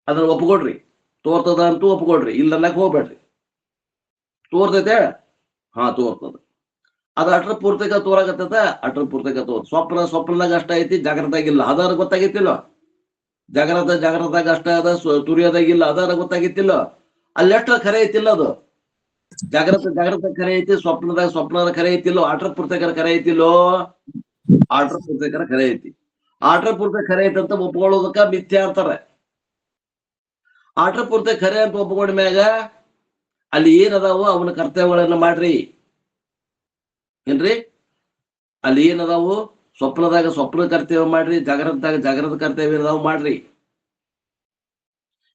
ಅದನ್ನ ಒಪ್ಕೊಡ್ರಿ. ತೋರ್ತದ ಅಂತೂ ಒಪ್ಕೊಡ್ರಿ, ಇಲ್ಲನ್ನಕ್ ಹೋಗ್ಬೇಡ್ರಿ. ತೋರ್ತೈತೆ, ತೋರ್ತದ. ಅದ ಅಟ್ರ ಪೂರ್ತಕ ತೋರಾಗತ್ತದ, ಅಟ್ರ ಪೂರ್ತಕ ತೋರ್. ಸ್ವಪ್ನದಾಗ ಅಷ್ಟ ಐತಿ, ಜಾಗ್ರತಾಗಿಲ್ಲ. ಅದಾರ ಗೊತ್ತಾಗೈತಿಲ್ಲ. ಜಾಗ್ರತಾಗ ಅಷ್ಟ ಅದ, ತುರಿಯೋದಾಗಿಲ್ಲ, ಅದಾರ ಗೊತ್ತಾಗೈತಿಲ್ಲ. ಅಲ್ಲೆಷ್ಟ ಖರೆ ಐತಿಲ್ಲ ಅದು. ಜಾಗ್ರತ ಖರೆ ಐತಿ, ಸ್ವಪ್ನದ ಖರೆ ಐತಿಲ್ಲೋ, ಆರ್ಡರ್ ಪೂರ್ತಕರ ಖರೆ ಐತಿಲ್ಲೋ, ಆರ್ಡರ್ ಪೂರ್ತಕರ ಖರೆ ಐತಿ. ಆರ್ಡರ್ ಪೂರ್ತ ಖರೆ ಐತಿ ಅಂತ ಒಪ್ಕೊಳ್ಳೋದಕ್ಕ ಮಿಥ್ಯಾ ಅಂತಾರ. ಆರ್ಡರ್ ಪೂರ್ತ ಖರೆ ಅಂತ ಒಪ್ಕೊಂಡ ಮ್ಯಾಗ ಅಲ್ಲಿ ಏನದಾವು ಅವನ ಕರ್ತವ್ಯಗಳನ್ನ ಮಾಡ್ರಿ. ಏನ್ರಿ ಅಲ್ಲಿ ಏನದಾವು? ಸ್ವಪ್ನದಾಗ ಸ್ವಪ್ನ ಕರ್ತವ್ಯ ಮಾಡ್ರಿ, ಜಾಗ್ರತ ಕರ್ತವ್ಯ ಏನಾವು ಮಾಡ್ರಿ.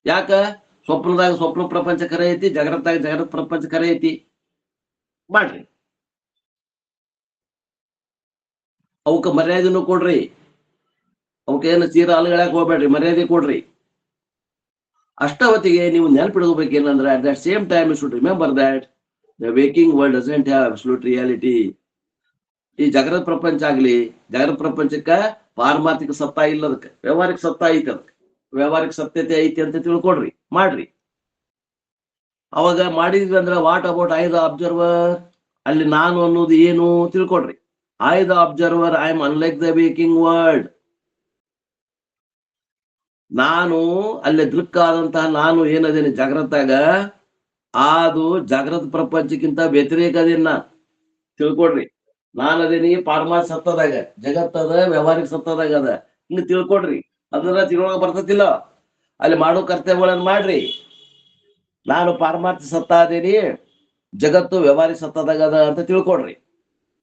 ಯಾಕ? ಸ್ವಪ್ನದಾಗ ಸ್ವಪ್ನ ಪ್ರಪಂಚ ಖರೆ ಐತಿ, ಜಾಗ್ರತ ಪ್ರಪಂಚ ಖರೆ ಐತಿ, ಮಾಡ್ರಿ. ಅವಕ್ಕ ಮರ್ಯಾದೆನೂ ಕೊಡ್ರಿ. ಅವಕ್ಕ ಏನು ತೀರಾ ಅಲ್ಗಳಾಕ್ ಹೋಗ್ಬೇಡ್ರಿ, ಮರ್ಯಾದೆ ಕೊಡ್ರಿ. ಅಷ್ಟ ಹೊತ್ತಿಗೆ ನೀವು ನೆನಪಿಡ್ಕೋಬೇಕೇನಂದ್ರೆ at that same time you should remember that the waking world doesn't have absolute reality. ಈ ಜಾಗ್ರತ ಪ್ರಪಂಚ ಆಗ್ಲಿ, ಜಾಗ್ರತ ಪ್ರಪಂಚಕ್ಕ ಪಾರಮಾರ್ಥಿಕ ಸತ್ತ ಇಲ್ಲ, ಅದಕ್ಕೆ ವ್ಯವಹಾರಿಕ ಸತ್ತ ಐತಿ. ಅದಕ್ಕೆ ವ್ಯವಹಾರಿಕ ಸತ್ಯತೆ ಐತಿ ಅಂತ ತಿಳ್ಕೊಡ್ರಿ, ಮಾಡ್ರಿ. ಅವಾಗ ಮಾಡಿದ್ವಿ ಅಂದ್ರ what about I the observer? ಅಲ್ಲಿ ನಾನು ಅನ್ನೋದು ಏನು ತಿಳ್ಕೊಡ್ರಿ. I the observer, I am unlike the waking world. ನಾನು ಅಲ್ಲಿ ದೃಕ್ಕಾದಂತಹ ನಾನು ಏನದೇನಿ ಜಾಗ್ರತಾಗ, ಅದು ಜಾಗ್ರತ ಪ್ರಪಂಚಕ್ಕಿಂತ ವ್ಯತಿರೇಕ ಅದೇನ್ ನಾ ತಿಳ್ಕೊಡ್ರಿ. ನಾನು ಅದೇನಿ ಪಾರಮಾರ್ಥ ಸತ್ತದಾಗ, ಜಗತ್ತದ ವ್ಯವಹಾರಿಕ ಸತ್ತದಾಗ ಅದ. ಹಿಂಗ ತಿಳ್ಕೊಡ್ರಿ. ಅದನ್ನ ತಿಳ್ಕೊಳಕ್ ಬರ್ತತಿಲ್ಲ. ಅಲ್ಲಿ ಮಾಡೋ ಕರ್ತವ್ಯಗಳನ್ನ ಮಾಡ್ರಿ. ನಾನು ಪಾರಮಾರ್ಥ ಸತ್ತ ಅದೇನಿ, ಜಗತ್ತು ವ್ಯವಹಾರಿಕ ಸತ್ತದಾಗ ಅದ ಅಂತ ತಿಳ್ಕೊಡ್ರಿ.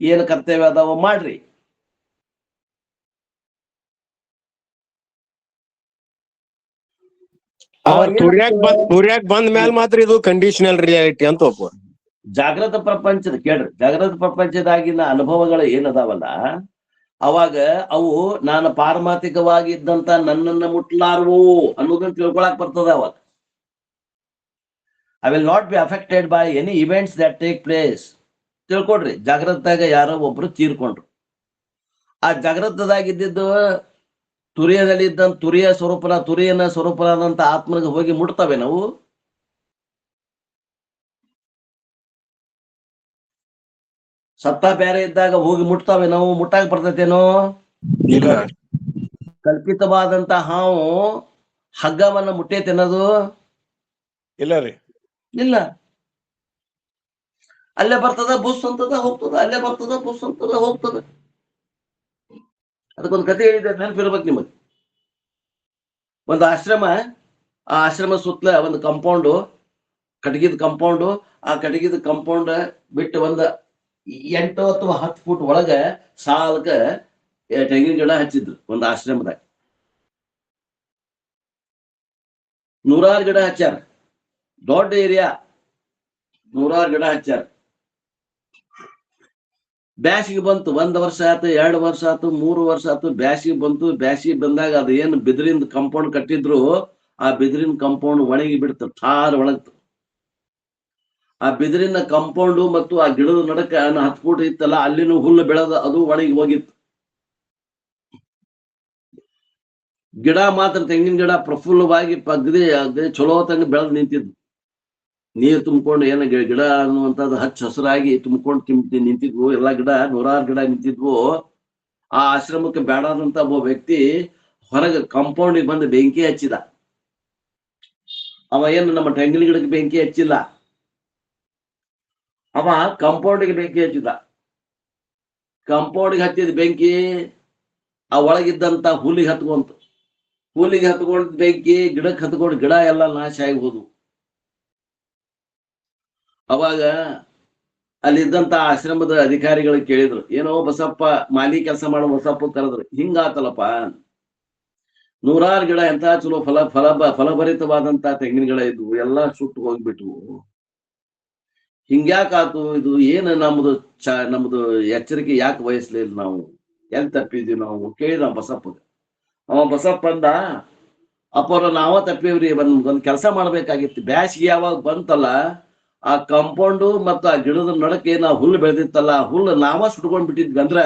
ಏನು ಕರ್ತವ್ಯ ಅದಾವ ಮಾಡ್ರಿ. ತುರ್ಯಾಕ್ ಬಂದ ಮ್ಯಾಲ ಮಾತ್ರ ಇದು ಕಂಡೀಷನಲ್ ರಿಯಾಲಿಟಿ ಅಂತ ಒಪ್ಪ. ಜಾಗ್ರತ ಪ್ರಪಂಚದ ಕೇಳ್ರಿ, ಜಾಗ್ರತ ಪ್ರಪಂಚದಾಗಿನ ಅನುಭವಗಳು ಏನದಾವಲ್ಲ, ಅವಾಗ ಅವು ನಾನು ಪಾರಮಾರ್ಥಿಕವಾಗಿ ಇದ್ದಂತ ನನ್ನನ್ನ ಮುಟ್ಲಾರ್ವು ಅನ್ನೋದನ್ನ ತಿಳ್ಕೊಳಕ್ ಬರ್ತದ. ಅವಾಗ I will not be affected by any events that take place. ತಿಳ್ಕೊಡ್ರಿ. ಜಾಗ್ರತಾಗ ಯಾರೋ ಒಬ್ರು ತೀರ್ಕೊಂಡ್ರು. ಆ ಜಾಗ್ರತದಾಗಿದ್ದು ತುರಿಯದಲ್ಲಿ ಇದ್ದಂತ ತುರಿಯನ ಸ್ವರೂಪನಾದಂತ ಆತ್ಮನಿಗೆ ಹೋಗಿ ಮುಟ್ತವೆ ನಾವು? ಸತ್ತ ಬೇರೆ ಇದ್ದಾಗ ಹೋಗಿ ಮುಟ್ತಾವೆ ನಾವು? ಮುಟ್ಟಾಗ ಬರ್ತೈತೇನೋ? ಇಲ್ಲ. ಕಲ್ಪಿತವಾದಂತ ಹಾವು ಹಗ್ಗವನ್ನ ಮುಟ್ಟೈತೇನದು? ಇಲ್ಲ ರೀ. ಇಲ್ಲ. ಅಲ್ಲೇ ಬರ್ತದ, ಬುಸ್ ಅಂತದ ಹೋಗ್ತದ, ಅಲ್ಲೇ ಬರ್ತದ, ಬುಸ್ ಅಂತದ ಹೋಗ್ತದ. ಅದಕ್ಕೊಂದು ಕಥೆ ಹೇಳಿದ್ದೆ, ನೆನಪಿರ್ಬೇಕು ನಿಮಗೆ. ಒಂದು ಆಶ್ರಮ, ಆ ಆಶ್ರಮ ಸುತ್ತಲ ಒಂದು ಕಂಪೌಂಡು, ಕಟಗಿದ ಕಂಪೌಂಡು. ಆ ಕಟಗಿದ ಕಂಪೌಂಡ್ ಬಿಟ್ಟು ಒಂದು 8 ಅಥವಾ 10 ಫೂಟ್ ಒಳಗ ಸಾಲಕ ತೆಂಗಿನ ಗಿಡ ಹಚ್ಚಿದ್ರು ಒಂದು ಆಶ್ರಮದಾಗ. 100 ಗಿಡ ಹಚ್ಚಾರ. ದೊಡ್ಡ ಏರಿಯಾ, 100 ಗಿಡ ಹಚ್ಚಾರ. ಬ್ಯಾಸಿಗೆ ಬಂತು. 1 ವರ್ಷ ಆಯ್ತು, 2 ವರ್ಷ ಆಯ್ತು, 3 ವರ್ಷ ಆಯ್ತು. ಬ್ಯಾಸಿಗೆ ಬಂತು. ಬ್ಯಾಸಿಗೆ ಬಂದಾಗ ಅದು ಏನು ಬಿದಿರಿಂದ ಕಂಪೌಂಡ್ ಕಟ್ಟಿದ್ರು, ಆ ಬಿದಿರಿನ ಕಂಪೌಂಡ್ ಒಣಗಿ ಬಿಡ್ತು, ಠಾರ್ ಒಣಗ್ತು. ಆ ಬಿದಿರಿನ ಕಂಪೌಂಡು ಮತ್ತು ಆ ಗಿಡದ ನಡಕ 10 ಫೂಟ್ ಇತ್ತಲ್ಲ, ಅಲ್ಲಿನೂ ಹುಲ್ಲು ಬೆಳೆದ, ಅದು ಒಣಗಿ ಹೋಗಿತ್ತು. ಗಿಡ ಮಾತ್ರ, ತೆಂಗಿನ ಗಿಡ ಪ್ರಫುಲ್ಲವಾಗಿ ಪಗ್ದಿ ಚಲೋ ತಂಗ ಬೆಳೆದು ನಿಂತಿದ್ದು. ನೀರು ತುಂಬಿಕೊಂಡು ಏನ ಗಿಡ ಅನ್ನುವಂಥದ್ದು ಹಚ್ಚ ಹಸಿರಾಗಿ ತುಂಬಿಕೊಂಡು ನಿಂತಿದ್ವು ಎಲ್ಲಾ ಗಿಡ. 100 ಗಿಡ ನಿಂತಿದ್ವು. ಆ ಆಶ್ರಮಕ್ಕೆ ಬೇಡಾದಂತ ಒಬ್ಬ ವ್ಯಕ್ತಿ ಹೊರಗೆ ಕಾಂಪೌಂಡಿಗೆ ಬಂದು ಬೆಂಕಿ ಹಚ್ಚಿದ. ಅವ ಏನು ನಮ್ಮ ತೆಂಗಿನ ಗಿಡಕ್ಕೆ ಬೆಂಕಿ ಹಚ್ಚಿಲ್ಲ, ಅವ ಕಾಂಪೌಂಡಿಗೆ ಬೆಂಕಿ ಹಚ್ಚಿದ. ಕಾಂಪೌಂಡಿಗೆ ಹಚ್ಚಿದ ಬೆಂಕಿ ಆ ಒಳಗಿದ್ದಂತ ಹುಲ್ಲಿಗೆ ಹತ್ಕೊಂತು. ಹುಲ್ಲಿಗೆ ಹತ್ಕೊಂಡ್ ಬೆಂಕಿ ಗಿಡಕ್ಕೆ ಹತ್ಕೊಂಡು ಗಿಡ ಎಲ್ಲ ನಾಶ ಆಗಿ ಹೋದ್ವು. ಅವಾಗ ಅಲ್ಲಿದ್ದಂತ ಆಶ್ರಮದ ಅಧಿಕಾರಿಗಳು ಕೇಳಿದ್ರು, ಏನೋ ಬಸಪ್ಪ, ಮಾಲಿ ಕೆಲಸ ಮಾಡೋ ಬಸಪ್ಪ ಕರೆದ್ರು, ಹಿಂಗಾತಲ್ಲಪ್ಪ, 100 ಗಿಡ ಎಂತ ಚಲೋ ಫಲಭರಿತವಾದಂತ ತೆಂಗಿನ ಗಿಡ ಇದ್ವು, ಎಲ್ಲಾ ಸುಟ್ಟು ಹೋಗ್ಬಿಟ್ವು, ಹಿಂಗ್ಯಾಕಾತು ಇದು? ಏನು ನಮ್ದು ಎಚ್ಚರಿಕೆ ಯಾಕೆ ವಹಿಸ್ಲಿಲ್ಲ ನಾವು? ಎಲ್ಲಿ ತಪ್ಪಿದ್ವಿ ನಾವು ಕೇಳಿದ ಬಸಪ್ಪ. ಅವ ಬಸಪ್ಪ ಅಂದ, ಅಪ್ಪರ ನಾವ ತಪ್ಪಿವ್ರಿ, ಒಂದ್ ಕೆಲಸ ಮಾಡ್ಬೇಕಾಗಿತ್ತು. ಬ್ಯಾಸಿಗೆ ಯಾವಾಗ ಬಂತಲ್ಲ, ಆ ಕಾಂಪೌಂಡು ಮತ್ತು ಆ ಗಿಡದ ನಡಕ್ಕೆ ನಾವು ಹುಲ್ಲು ಬೆಳೆದಿತ್ತಲ್ಲ, ಹುಲ್ಲು ನಾವ ಸುಟ್ಕೊಂಡ್ ಬಿಟ್ಟಿದ್ವಿ ಅಂದ್ರ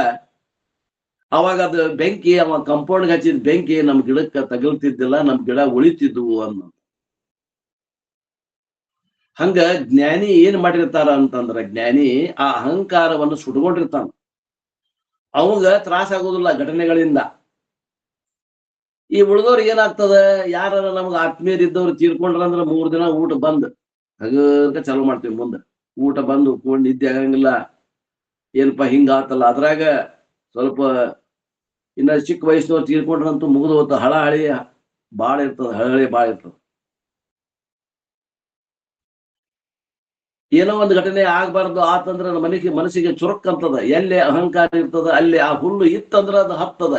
ಅವಾಗ ಅದು ಬೆಂಕಿ, ಅವ ಕಾಂಪೌಂಡ್ಗೆ ಹಚ್ಚಿದ ಬೆಂಕಿ ನಮ್ ಗಿಡಕ್ಕೆ ತಗಲ್ತಿದ್ದಿಲ್ಲ, ನಮ್ ಗಿಡ ಉಳಿತಿದ್ವು ಅನ್ನೋ. ಹಂಗ ಜ್ಞಾನಿ ಏನ್ ಮಾಡಿರ್ತಾರ ಅಂತಂದ್ರ, ಜ್ಞಾನಿ ಆ ಅಹಂಕಾರವನ್ನು ಸುಟ್ಕೊಂಡಿರ್ತಾನ. ಅವಂಗ ತ್ರಾಸ ಆಗೋದಿಲ್ಲ ಘಟನೆಗಳಿಂದ. ಈ ಉಳಿದವ್ರು ಏನಾಗ್ತದ, ಯಾರ ನಮ್ಗೆ ಆತ್ಮೀಯರಿದ್ದವ್ರು ತೀರ್ಕೊಂಡ್ರಂದ್ರ 3 ದಿನ ಊಟ ಬಂದ್ ಹಗರ್ಕ ಚಾಲು ಮಾಡ್ತೀವಿ ಮುಂದೆ. ಊಟ ಬಂದು ಕೂಡ್ ನಿದ್ದೆ ಆಗಂಗಿಲ್ಲ, ಏನಪ್ಪಾ ಹಿಂಗ ಆತಲ್ಲ. ಅದ್ರಾಗ ಸ್ವಲ್ಪ ಇನ್ನ ಚಿಕ್ಕ ವಯಸ್ಸಿನವ್ರು ತೀರ್ಕೊಂಡ್ರಂತೂ ಮುಗಿದು ಹೋತ. ಹಳಿ ಬಾಳ ಇರ್ತದ, ಹಳಿ ಬಾಳ ಇರ್ತದ. ಏನೋ ಒಂದು ಘಟನೆ ಆಗ್ಬಾರ್ದು ಆತಂದ್ರ ಮನಸ್ಸಿಗೆ ಚುರುಕ್ ಅಂತದ. ಎಲ್ಲಿ ಅಹಂಕಾರ ಇರ್ತದ ಅಲ್ಲಿ ಆ ಹುಲ್ಲು ಇತ್ತಂದ್ರ ಅದು ಹತ್ತದ.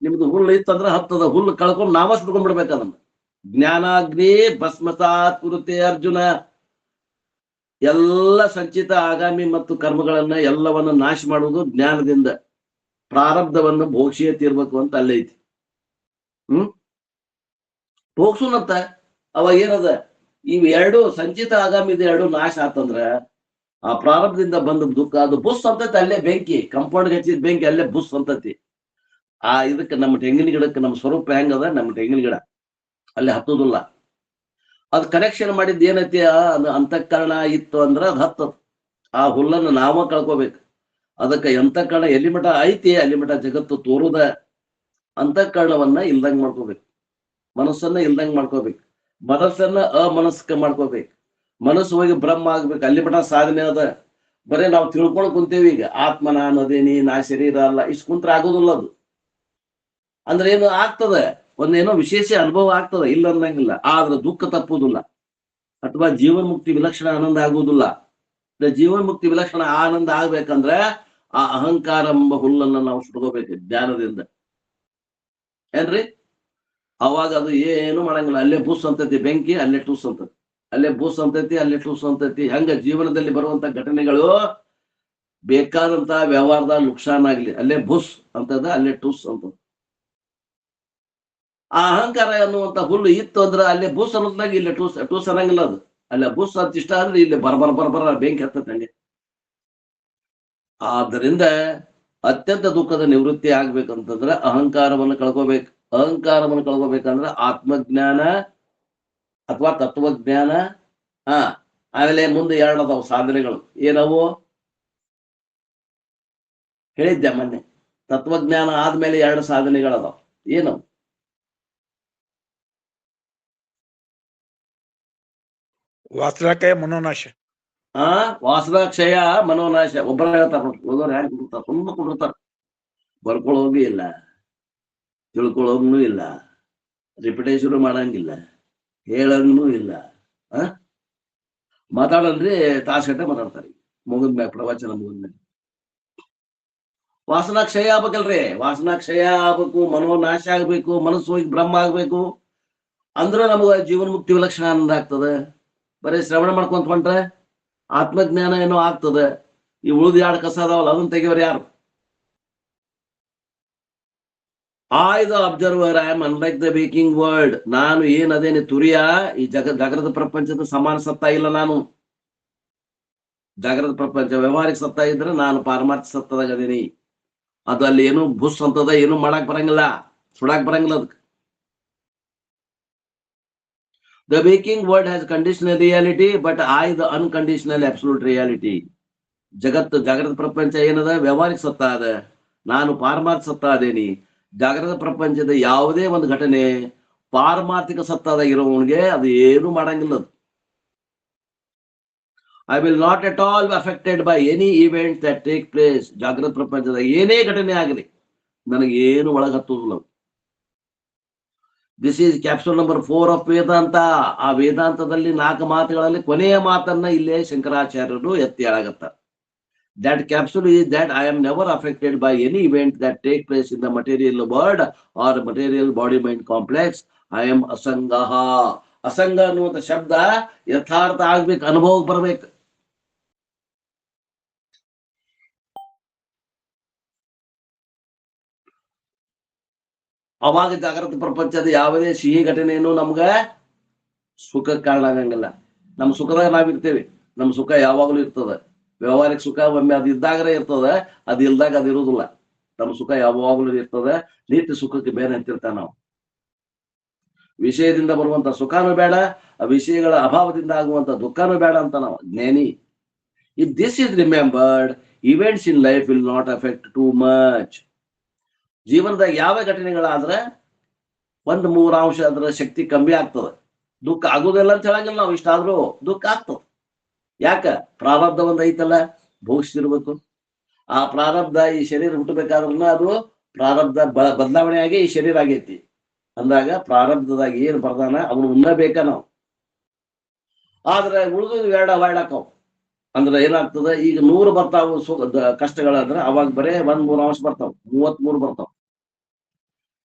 ನಿಮ್ದು ಹುಲ್ಲು ಇತ್ತಂದ್ರ ಹತ್ತದ. ಹುಲ್ಲು ಕಳ್ಕೊಂಡು ನಾವ ಸುಟ್ಕೊಂಡ್ಬಿಡ್ಬೇಕ ಅದನ್ನ. ಜ್ಞಾನಾಗ್ನಿ ಭಸ್ಮಸಾತ್ ಕುರುತೆ ಅರ್ಜುನ. ಎಲ್ಲ ಸಂಚಿತ ಆಗಾಮಿ ಮತ್ತು ಕರ್ಮಗಳನ್ನ ಎಲ್ಲವನ್ನ ನಾಶ ಮಾಡುವುದು ಜ್ಞಾನದಿಂದ. ಪ್ರಾರಬ್ಧವನ್ನು ಭೋಕ್ಷಿಯೇ ತೀರ್ಬೇಕು ಅಂತ ಅಲ್ಲೈತಿ. ಭೋಗ್ಸುನಂತ ಅವಾಗ ಏನದ, ಇವ್ ಎರಡು ಸಂಚಿತ ಆಗಾಮಿ ಎರಡು ನಾಶ ಆತಂದ್ರ ಆ ಪ್ರಾರಬ್ಧದಿಂದ ಬಂದ ದುಃಖ ಅದು ಬುಸ್ ಅಂತೈತಿ. ಅಲ್ಲೇ ಬೆಂಕಿ, ಕಂಪೌಂಡ್ ಹಚ್ಚಿದ ಬೆಂಕಿ ಅಲ್ಲೇ ಬುಸ್ ಅಂತೈತಿ. ಆ ಇದಕ್ಕೆ ನಮ್ಮ ತೆಂಗಿನ ಗಿಡಕ್ಕೆ ನಮ್ಮ ಸ್ವರೂಪ ಹೆಂಗದ, ನಮ್ಮ ತೆಂಗಿನ ಗಿಡ ಅಲ್ಲಿ ಹತ್ತುದಿಲ್ಲ. ಅದ್ ಕನೆಕ್ಷನ್ ಮಾಡಿದ್ ಏನೈತಿ, ಅಂತಃಕರಣ ಇತ್ತು ಅಂದ್ರ ಅದ್ ಹತ್ತದ. ಆ ಹುಲ್ಲನ್ನು ನಾವ ಕಳ್ಕೋಬೇಕು. ಅದಕ್ಕೆ ಅಂತಃಕರಣ ಎಲ್ಲಿ ಮಠ ಐತಿ ಅಲ್ಲಿ ಮಠ ಜಗತ್ತು ತೋರುದ. ಅಂತಃಕರಣವನ್ನ ಇಲ್ದಂಗ್ ಮಾಡ್ಕೋಬೇಕು, ಮನಸ್ಸನ್ನ ಇಲ್ದಂಗ್ ಮಾಡ್ಕೋಬೇಕು, ಮನಸ್ಸನ್ನ ಅಮನಸ್ಕ ಮಾಡ್ಕೋಬೇಕು. ಮನಸ್ಸು ಹೋಗಿ ಬ್ರಹ್ಮ ಆಗ್ಬೇಕು, ಅಲ್ಲಿ ಮಠ ಸಾಧನೆ ಅದ. ಬರೇ ನಾವು ತಿಳ್ಕೊಂಡ್ ಕುಂತೇವಿ. ಈಗ ಆತ್ಮ ನಾನು ಅದೇನಿ, ನಾ ಶರೀರ ಅಲ್ಲ, ಇಷ್ಟು ಕುಂತ್ರ ಆಗೋದಿಲ್ಲ. ಅದು ಅಂದ್ರೆ ಏನು ಆಗ್ತದ, ಒಂದೇನೋ ವಿಶೇಷ ಅನುಭವ ಆಗ್ತದ, ಇಲ್ಲ ಅನ್ನಂಗಿಲ್ಲ. ಆದ್ರೆ ದುಃಖ ತಪ್ಪುದಿಲ್ಲ, ಅಥವಾ ಜೀವನ್ ಮುಕ್ತಿ ವಿಲಕ್ಷಣ ಆನಂದ ಆಗುವುದಿಲ್ಲ. ಜೀವನ್ ಮುಕ್ತಿ ವಿಲಕ್ಷಣ ಆನಂದ ಆಗ್ಬೇಕಂದ್ರೆ ಆ ಅಹಂಕಾರ ಎಂಬ ಹುಲ್ಲನ್ನ ನಾವು ಸುಟ್ಕೋಬೇಕು ಜ್ಞಾನದಿಂದ. ಏನ್ರಿ? ಅವಾಗ ಅದು ಏನು ಮಾಡಂಗಿಲ್ಲ. ಅಲ್ಲೇ ಬೂಸ್ ಅಂತೈತಿ ಬೆಂಕಿ, ಅಲ್ಲೇ ಟೂಸ್ ಅಂತೈತಿ, ಅಲ್ಲೇ ಬೂಸ್ ಅಂತೈತಿ, ಅಲ್ಲೇ ಟೂಸ್ ಅಂತೈತಿ. ಹಂಗ ಜೀವನದಲ್ಲಿ ಬರುವಂತ ಘಟನೆಗಳು ಬೇಕಾದಂತ ವ್ಯವಹಾರದ ನುಕ್ಸಾನ್ ಆಗ್ಲಿ, ಅಲ್ಲೇ ಬುಸ್ ಅಂತದ, ಅಲ್ಲೇ ಟೂಸ್ ಅಂತ. ಆ ಅಹಂಕಾರ ಅನ್ನುವಂತ ಹುಲ್ಲು ಇತ್ತು ಅಂದ್ರೆ ಅಲ್ಲೇ ಬೂಸ್ ಅನ್ನೋದ್ನಾಗ ಇಲ್ಲೇ ಟೂಸ್ ಟೂಸ್ ಅನ್ನಂಗಿಲ್ಲ. ಅದು ಅಲ್ಲೇ ಬೂಸ್ ಅಂತ ಇಷ್ಟ ಅಂದ್ರೆ ಇಲ್ಲಿ ಬರ ಬೆಂಕಿ ಹತ್ತೈತೆ ಹಂಗೆ. ಆದ್ದರಿಂದ ಅತ್ಯಂತ ದುಃಖದ ನಿವೃತ್ತಿ ಆಗ್ಬೇಕಂತಂದ್ರೆ ಅಹಂಕಾರವನ್ನು ಕಳ್ಕೋಬೇಕು. ಅಹಂಕಾರವನ್ನು ಕಳ್ಕೋಬೇಕಂದ್ರೆ ಆತ್ಮಜ್ಞಾನ ಅಥವಾ ತತ್ವಜ್ಞಾನ. ಆಮೇಲೆ ಮುಂದೆ ಎರಡದಾವ್ ಸಾಧನೆಗಳು. ಏನವು ಹೇಳಿದ್ದೆ ಮೊನ್ನೆ. ತತ್ವಜ್ಞಾನ ಆದ್ಮೇಲೆ ಎರಡು ಸಾಧನೆಗಳದಾವ್. ಏನವು? ವಾಸನಾಕ್ಷಯ ಮನೋನಾಶ. ವಾಸನಾಕ್ಷಯ ಮನೋನಾಶ. ಒಬ್ಬರ ಹೇಳ್ತಾರ, ಓದೋರು ಹ್ಯಾಂಗ ಕುಡಿರ್ತಾರ, ತುಂಬ ಕುಡಿರ್ತಾರ. ಬರ್ಕೊಳ್ಳೋದು ಇಲ್ಲ, ತಿಳ್ಕೊಳ್ಳೋದು ಇಲ್ಲ, ರಿಪಿಟೇಷನ್ ಮಾಡಂಗಿಲ್ಲ, ಹೇಳಂಗೂ ಇಲ್ಲ. ಮಾತಾಡಲ್ರಿ ತಾಸಗಟ್ಟೆ ಮಾತಾಡ್ತಾರೆ. ಮುಗಿದ್ಮ್ಯಾಗ ಪ್ರವಚನ ಮುಗಿದ್ಮ್ಯಾಗ ವಾಸನಾಕ್ಷಯ ಆಗ್ಬೇಕಲ್ರಿ. ವಾಸನಾಕ್ಷಯ ಆಗ್ಬೇಕು, ಮನೋನಾಶ ಆಗ್ಬೇಕು, ಮನಸ್ಸು ಹೋಗಿ ಬ್ರಹ್ಮ ಆಗ್ಬೇಕು. ಅಂದ್ರ ನಮಗ ಜೀವನ್ ಮುಕ್ತಿ ವಿಲಕ್ಷಣ ಆನಂದ ಆಗ್ತದೆ. ಬರೀ ಶ್ರವಣ ಮಾಡ್ಕೊಂತ ಹೊಂಟ್ರೆ ಆತ್ಮಜ್ಞಾನ ಏನೋ ಆಗ್ತದೆ. ಈ ಉಳಿದ ಎರಡು ಕಸ ಅದಾವಲ್ಲ ಅದನ್ನ ತೆಗಿಯೋರು ಯಾರು? I the observer, I am unlike the waking world. ನಾನು ಏನದೇನೆ ತುರಿಯ ಈ ಜಾಗೃತ ಪ್ರಪಂಚದ ಸಮಾನ ಸತ್ತ ಇಲ್ಲ. ನಾನು ಜಾಗೃತ ಪ್ರಪಂಚ ವ್ಯವಹಾರಿಕ ಸತ್ತ ಇದ್ರೆ ನಾನು ಪಾರಮಾರ್ಥಿಕ ಸತ್ತದಾಗ ಅದೇನಿ. ಅದು ಅಲ್ಲಿ ಏನು ಬುಸ್ ಅಂತದ, ಏನು ಮಾಡಕ್ ಬರಂಗಿಲ್ಲ, ಸುಡಾಕ್ ಬರಂಗಿಲ್ಲ. ಅದಕ್ಕೆ the waking world has conditional reality, but I the unconditional absolute reality. ಜಗತ್ತು ಜಾಗೃತ ಪ್ರಪಂಚ ಏನದ, ವ್ಯವಹಾರಿಕ ಸತ್ತ ಅದ, ನಾನು ಪಾರಮಾರ್ಥಿಕ ಸತ್ತ ಅದೇನಿ. ಜಾಗೃತ ಪ್ರಪಂಚದ ಯಾವುದೇ ಒಂದು ಘಟನೆ ಪಾರಮಾರ್ಥಿಕ ಸತ್ತಾದ ಇರೋವನಿಗೆ ಅದು ಏನು ಮಾಡಂಗಿಲ್ಲ. I will not at all affected by any event that take place. ಜಾಗೃತ ಪ್ರಪಂಚದ ಏನೇ ಘಟನೆ ಆಗಲಿ ನನಗೆ ಏನು ಒಳಗೆ ಹತ್ತುದಿಲ್ಲ. This is capsule number 4 of Vedanta. ಆ ವೇದಾಂತದಲ್ಲಿ 4 ಮಾತುಗಳಲ್ಲಿ ಕೊನೆಯ ಮಾತನ್ನ ಇಲ್ಲೇ ಶಂಕರಾಚಾರ್ಯರು ಎತ್ತಿ ಹೇಳಾಗತ್ತಾರೆ. That capsule is that I am never affected by any event that take place in the material world or material body mind complex. I am asangaha. ಅಸಂಗ ಅನ್ನುವಂಥ ಶಬ್ದ ಯಥಾರ್ಥ ಆಗ್ಬೇಕು, ಅನುಭವಕ್ಕೆ ಬರ್ಬೇಕು. ಅವಾಗ ಜಾಗೃತ ಪ್ರಪಂಚದ ಯಾವುದೇ ಸಿಹಿ ಘಟನೆಯನ್ನು ನಮ್ಗ ಸುಖಕ್ಕೆ ಕಾರಣ ಆಗಂಗಿಲ್ಲ. ನಮ್ಮ ಸುಖದಾಗ ನಾವಿರ್ತೇವೆ, ನಮ್ಮ ಸುಖ ಯಾವಾಗಲೂ ಇರ್ತದೆ. ವ್ಯವಹಾರಿಕ ಸುಖ ಒಮ್ಮೆ ಅದು ಇದ್ದಾಗಲೇ ಇರ್ತದೆ, ಅದು ಇಲ್ದಾಗ ಅದು ಇರುವುದಿಲ್ಲ. ನಮ್ಮ ಸುಖ ಯಾವಾಗಲೂ ಇರ್ತದೆ. ನಿತ್ಯ ಸುಖಕ್ಕೆ ಬೇರೆ ಅಂತಿರ್ತಾವೆ ನಾವು. ವಿಷಯದಿಂದ ಬರುವಂತ ಸುಖನೂ ಬೇಡ, ಆ ವಿಷಯಗಳ ಅಭಾವದಿಂದ ಆಗುವಂತ ದುಃಖನೂ ಬೇಡ ಅಂತ ನಾವು ಜ್ಞಾನಿ. If this is remembered, events in life will not affect too much. ಜೀವನದಾಗ ಯಾವ ಘಟನೆಗಳಾದ್ರೆ 1/3 ಅದರ ಶಕ್ತಿ ಕಮ್ಮಿ ಆಗ್ತದೆ. ದುಃಖ ಆಗುದಿಲ್ಲ ಅಂತ ಹೇಳಂಗಿಲ್ಲ ನಾವು, ಇಷ್ಟಾದ್ರೂ ದುಃಖ ಆಗ್ತದ. ಯಾಕ? ಪ್ರಾರಬ್ಧ ಒಂದ್ ಐತಲ್ಲ, ಭೋಗಿಸ್ತಿರ್ಬೇಕು. ಆ ಪ್ರಾರಬ್ಧ ಈ ಶರೀರ ಹುಟ್ಟಬೇಕಾದ್ರೂ ಅದು ಪ್ರಾರಬ್ಧ ಬದಲಾವಣೆ ಆಗಿ ಈ ಶರೀರ ಆಗೈತಿ ಅಂದಾಗ ಪ್ರಾರಬ್ಧದಾಗ ಏನ್ ಬರ್ದಾನ ಅವನು ಉಣ್ಣಬೇಕ ನಾವು. ಆದ್ರೆ ಉಳಿದು ಎರಡು ಅವಾಯ್ಡ್ ಹಾಕವು. ಅಂದ್ರೆ ಏನಾಗ್ತದ, ಈಗ 100 ಬರ್ತಾವ ಕಷ್ಟಗಳಂದ್ರೆ ಅವಾಗ ಬರೇ 1-3 ಅಂಶ ಬರ್ತಾವ, 33 ಬರ್ತಾವ.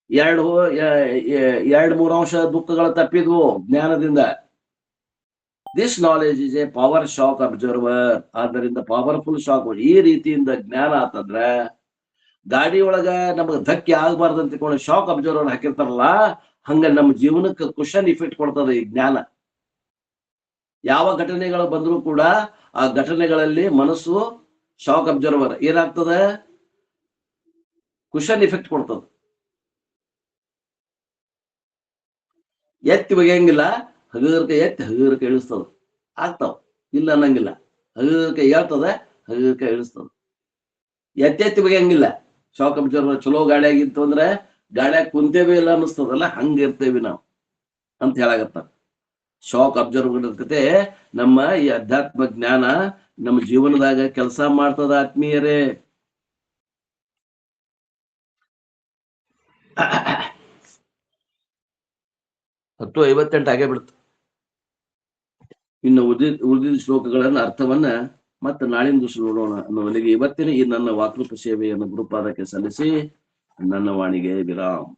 2-3 ಅಂಶ ದುಃಖಗಳು ತಪ್ಪಿದ್ವು ಜ್ಞಾನದಿಂದ. This knowledge is A power shock observer. ಆದ್ದರಿಂದ ಪವರ್ಫುಲ್ ಶಾಕ್. ಈ ರೀತಿಯಿಂದ ಜ್ಞಾನ ಆತಂದ್ರ ಗಾಡಿ ಒಳಗ ನಮಗ್ ಧಕ್ಕೆ ಆಗ್ಬಾರ್ದು ತಿಳ್ಕೊಂಡು ಶಾಕ್ ಅಬ್ಸರ್ವರ್ ಹಾಕಿರ್ತಾರಲ್ಲ, ಹಂಗ ನಮ್ಮ ಜೀವನಕ್ಕೆ ಕುಶನ್ ಇಫೆಕ್ಟ್ ಕೊಡ್ತದೆ ಈ ಜ್ಞಾನ. ಯಾವ ಘಟನೆಗಳು ಬಂದರೂ ಕೂಡ ಆ ಘಟನೆಗಳಲ್ಲಿ ಮನಸ್ಸು ಶಾಕ್ ಅಬ್ಸರ್ವರ್ ಏನಾಗ್ತದ, ಕುಶನ್ ಇಫೆಕ್ಟ್ ಕೊಡ್ತದ. ಎತ್ತಿ ಬಗೆಯಂಗಿಲ್ಲ, ಹಗರ್ಕ ಎತ್ತಿ ಹಗರ್ಕ ಇಳಿಸ್ತದ. ಆಗ್ತಾವ, ಇಲ್ಲ ಅನ್ನಂಗಿಲ್ಲ. ಹಗರ್ಕ ಹೇಳ್ತದ, ಹಗರ್ಕ ಇಳಿಸ್ತದ. ಎತ್ತೆತ್ತಿ ಬಗೆಯಂಗಿಲ್ಲ. ಶಾಕ್ ಅಬ್ಸರ್ವರ್ ಚಲೋ ಗಾಡಿ ಆಗಿತ್ತು ಅಂದ್ರೆ ಗಾಡಿಯಾಗ ಕುಂತೇವೆ ಇಲ್ಲ ಅನ್ನಿಸ್ತದಲ್ಲ, ಹಂಗಿರ್ತೇವಿ ನಾವು ಅಂತ ಹೇಳಾಗತ್ತ. ಶಾಕ್ ಅಬ್ಸರ್ವರ್ ಕತೆ ನಮ್ಮ ಈ ಅಧ್ಯಾತ್ಮ ಜ್ಞಾನ ನಮ್ಮ ಜೀವನದಾಗ ಕೆಲಸ ಮಾಡ್ತದ ಆತ್ಮೀಯರೇ. 10:58 ಆಗೇ ಬಿಡ್ತು. ಇನ್ನು ಉಳಿದ ಶ್ಲೋಕಗಳನ್ನ ಅರ್ಥವನ್ನ ಮತ್ತೆ ನಾಳಿನ ದಿವಸ ನೋಡೋಣ ಅನ್ನೋವರೆಗೆ ಇವತ್ತಿನ ಈ ನನ್ನ ವಾಕೃಪ ಸೇವೆಯನ್ನು ಗುರುಪಾದಕ್ಕೆ ಸಲ್ಲಿಸಿ ನನ್ನ ವಾಣಿಗೆ ವಿರಾಮ್.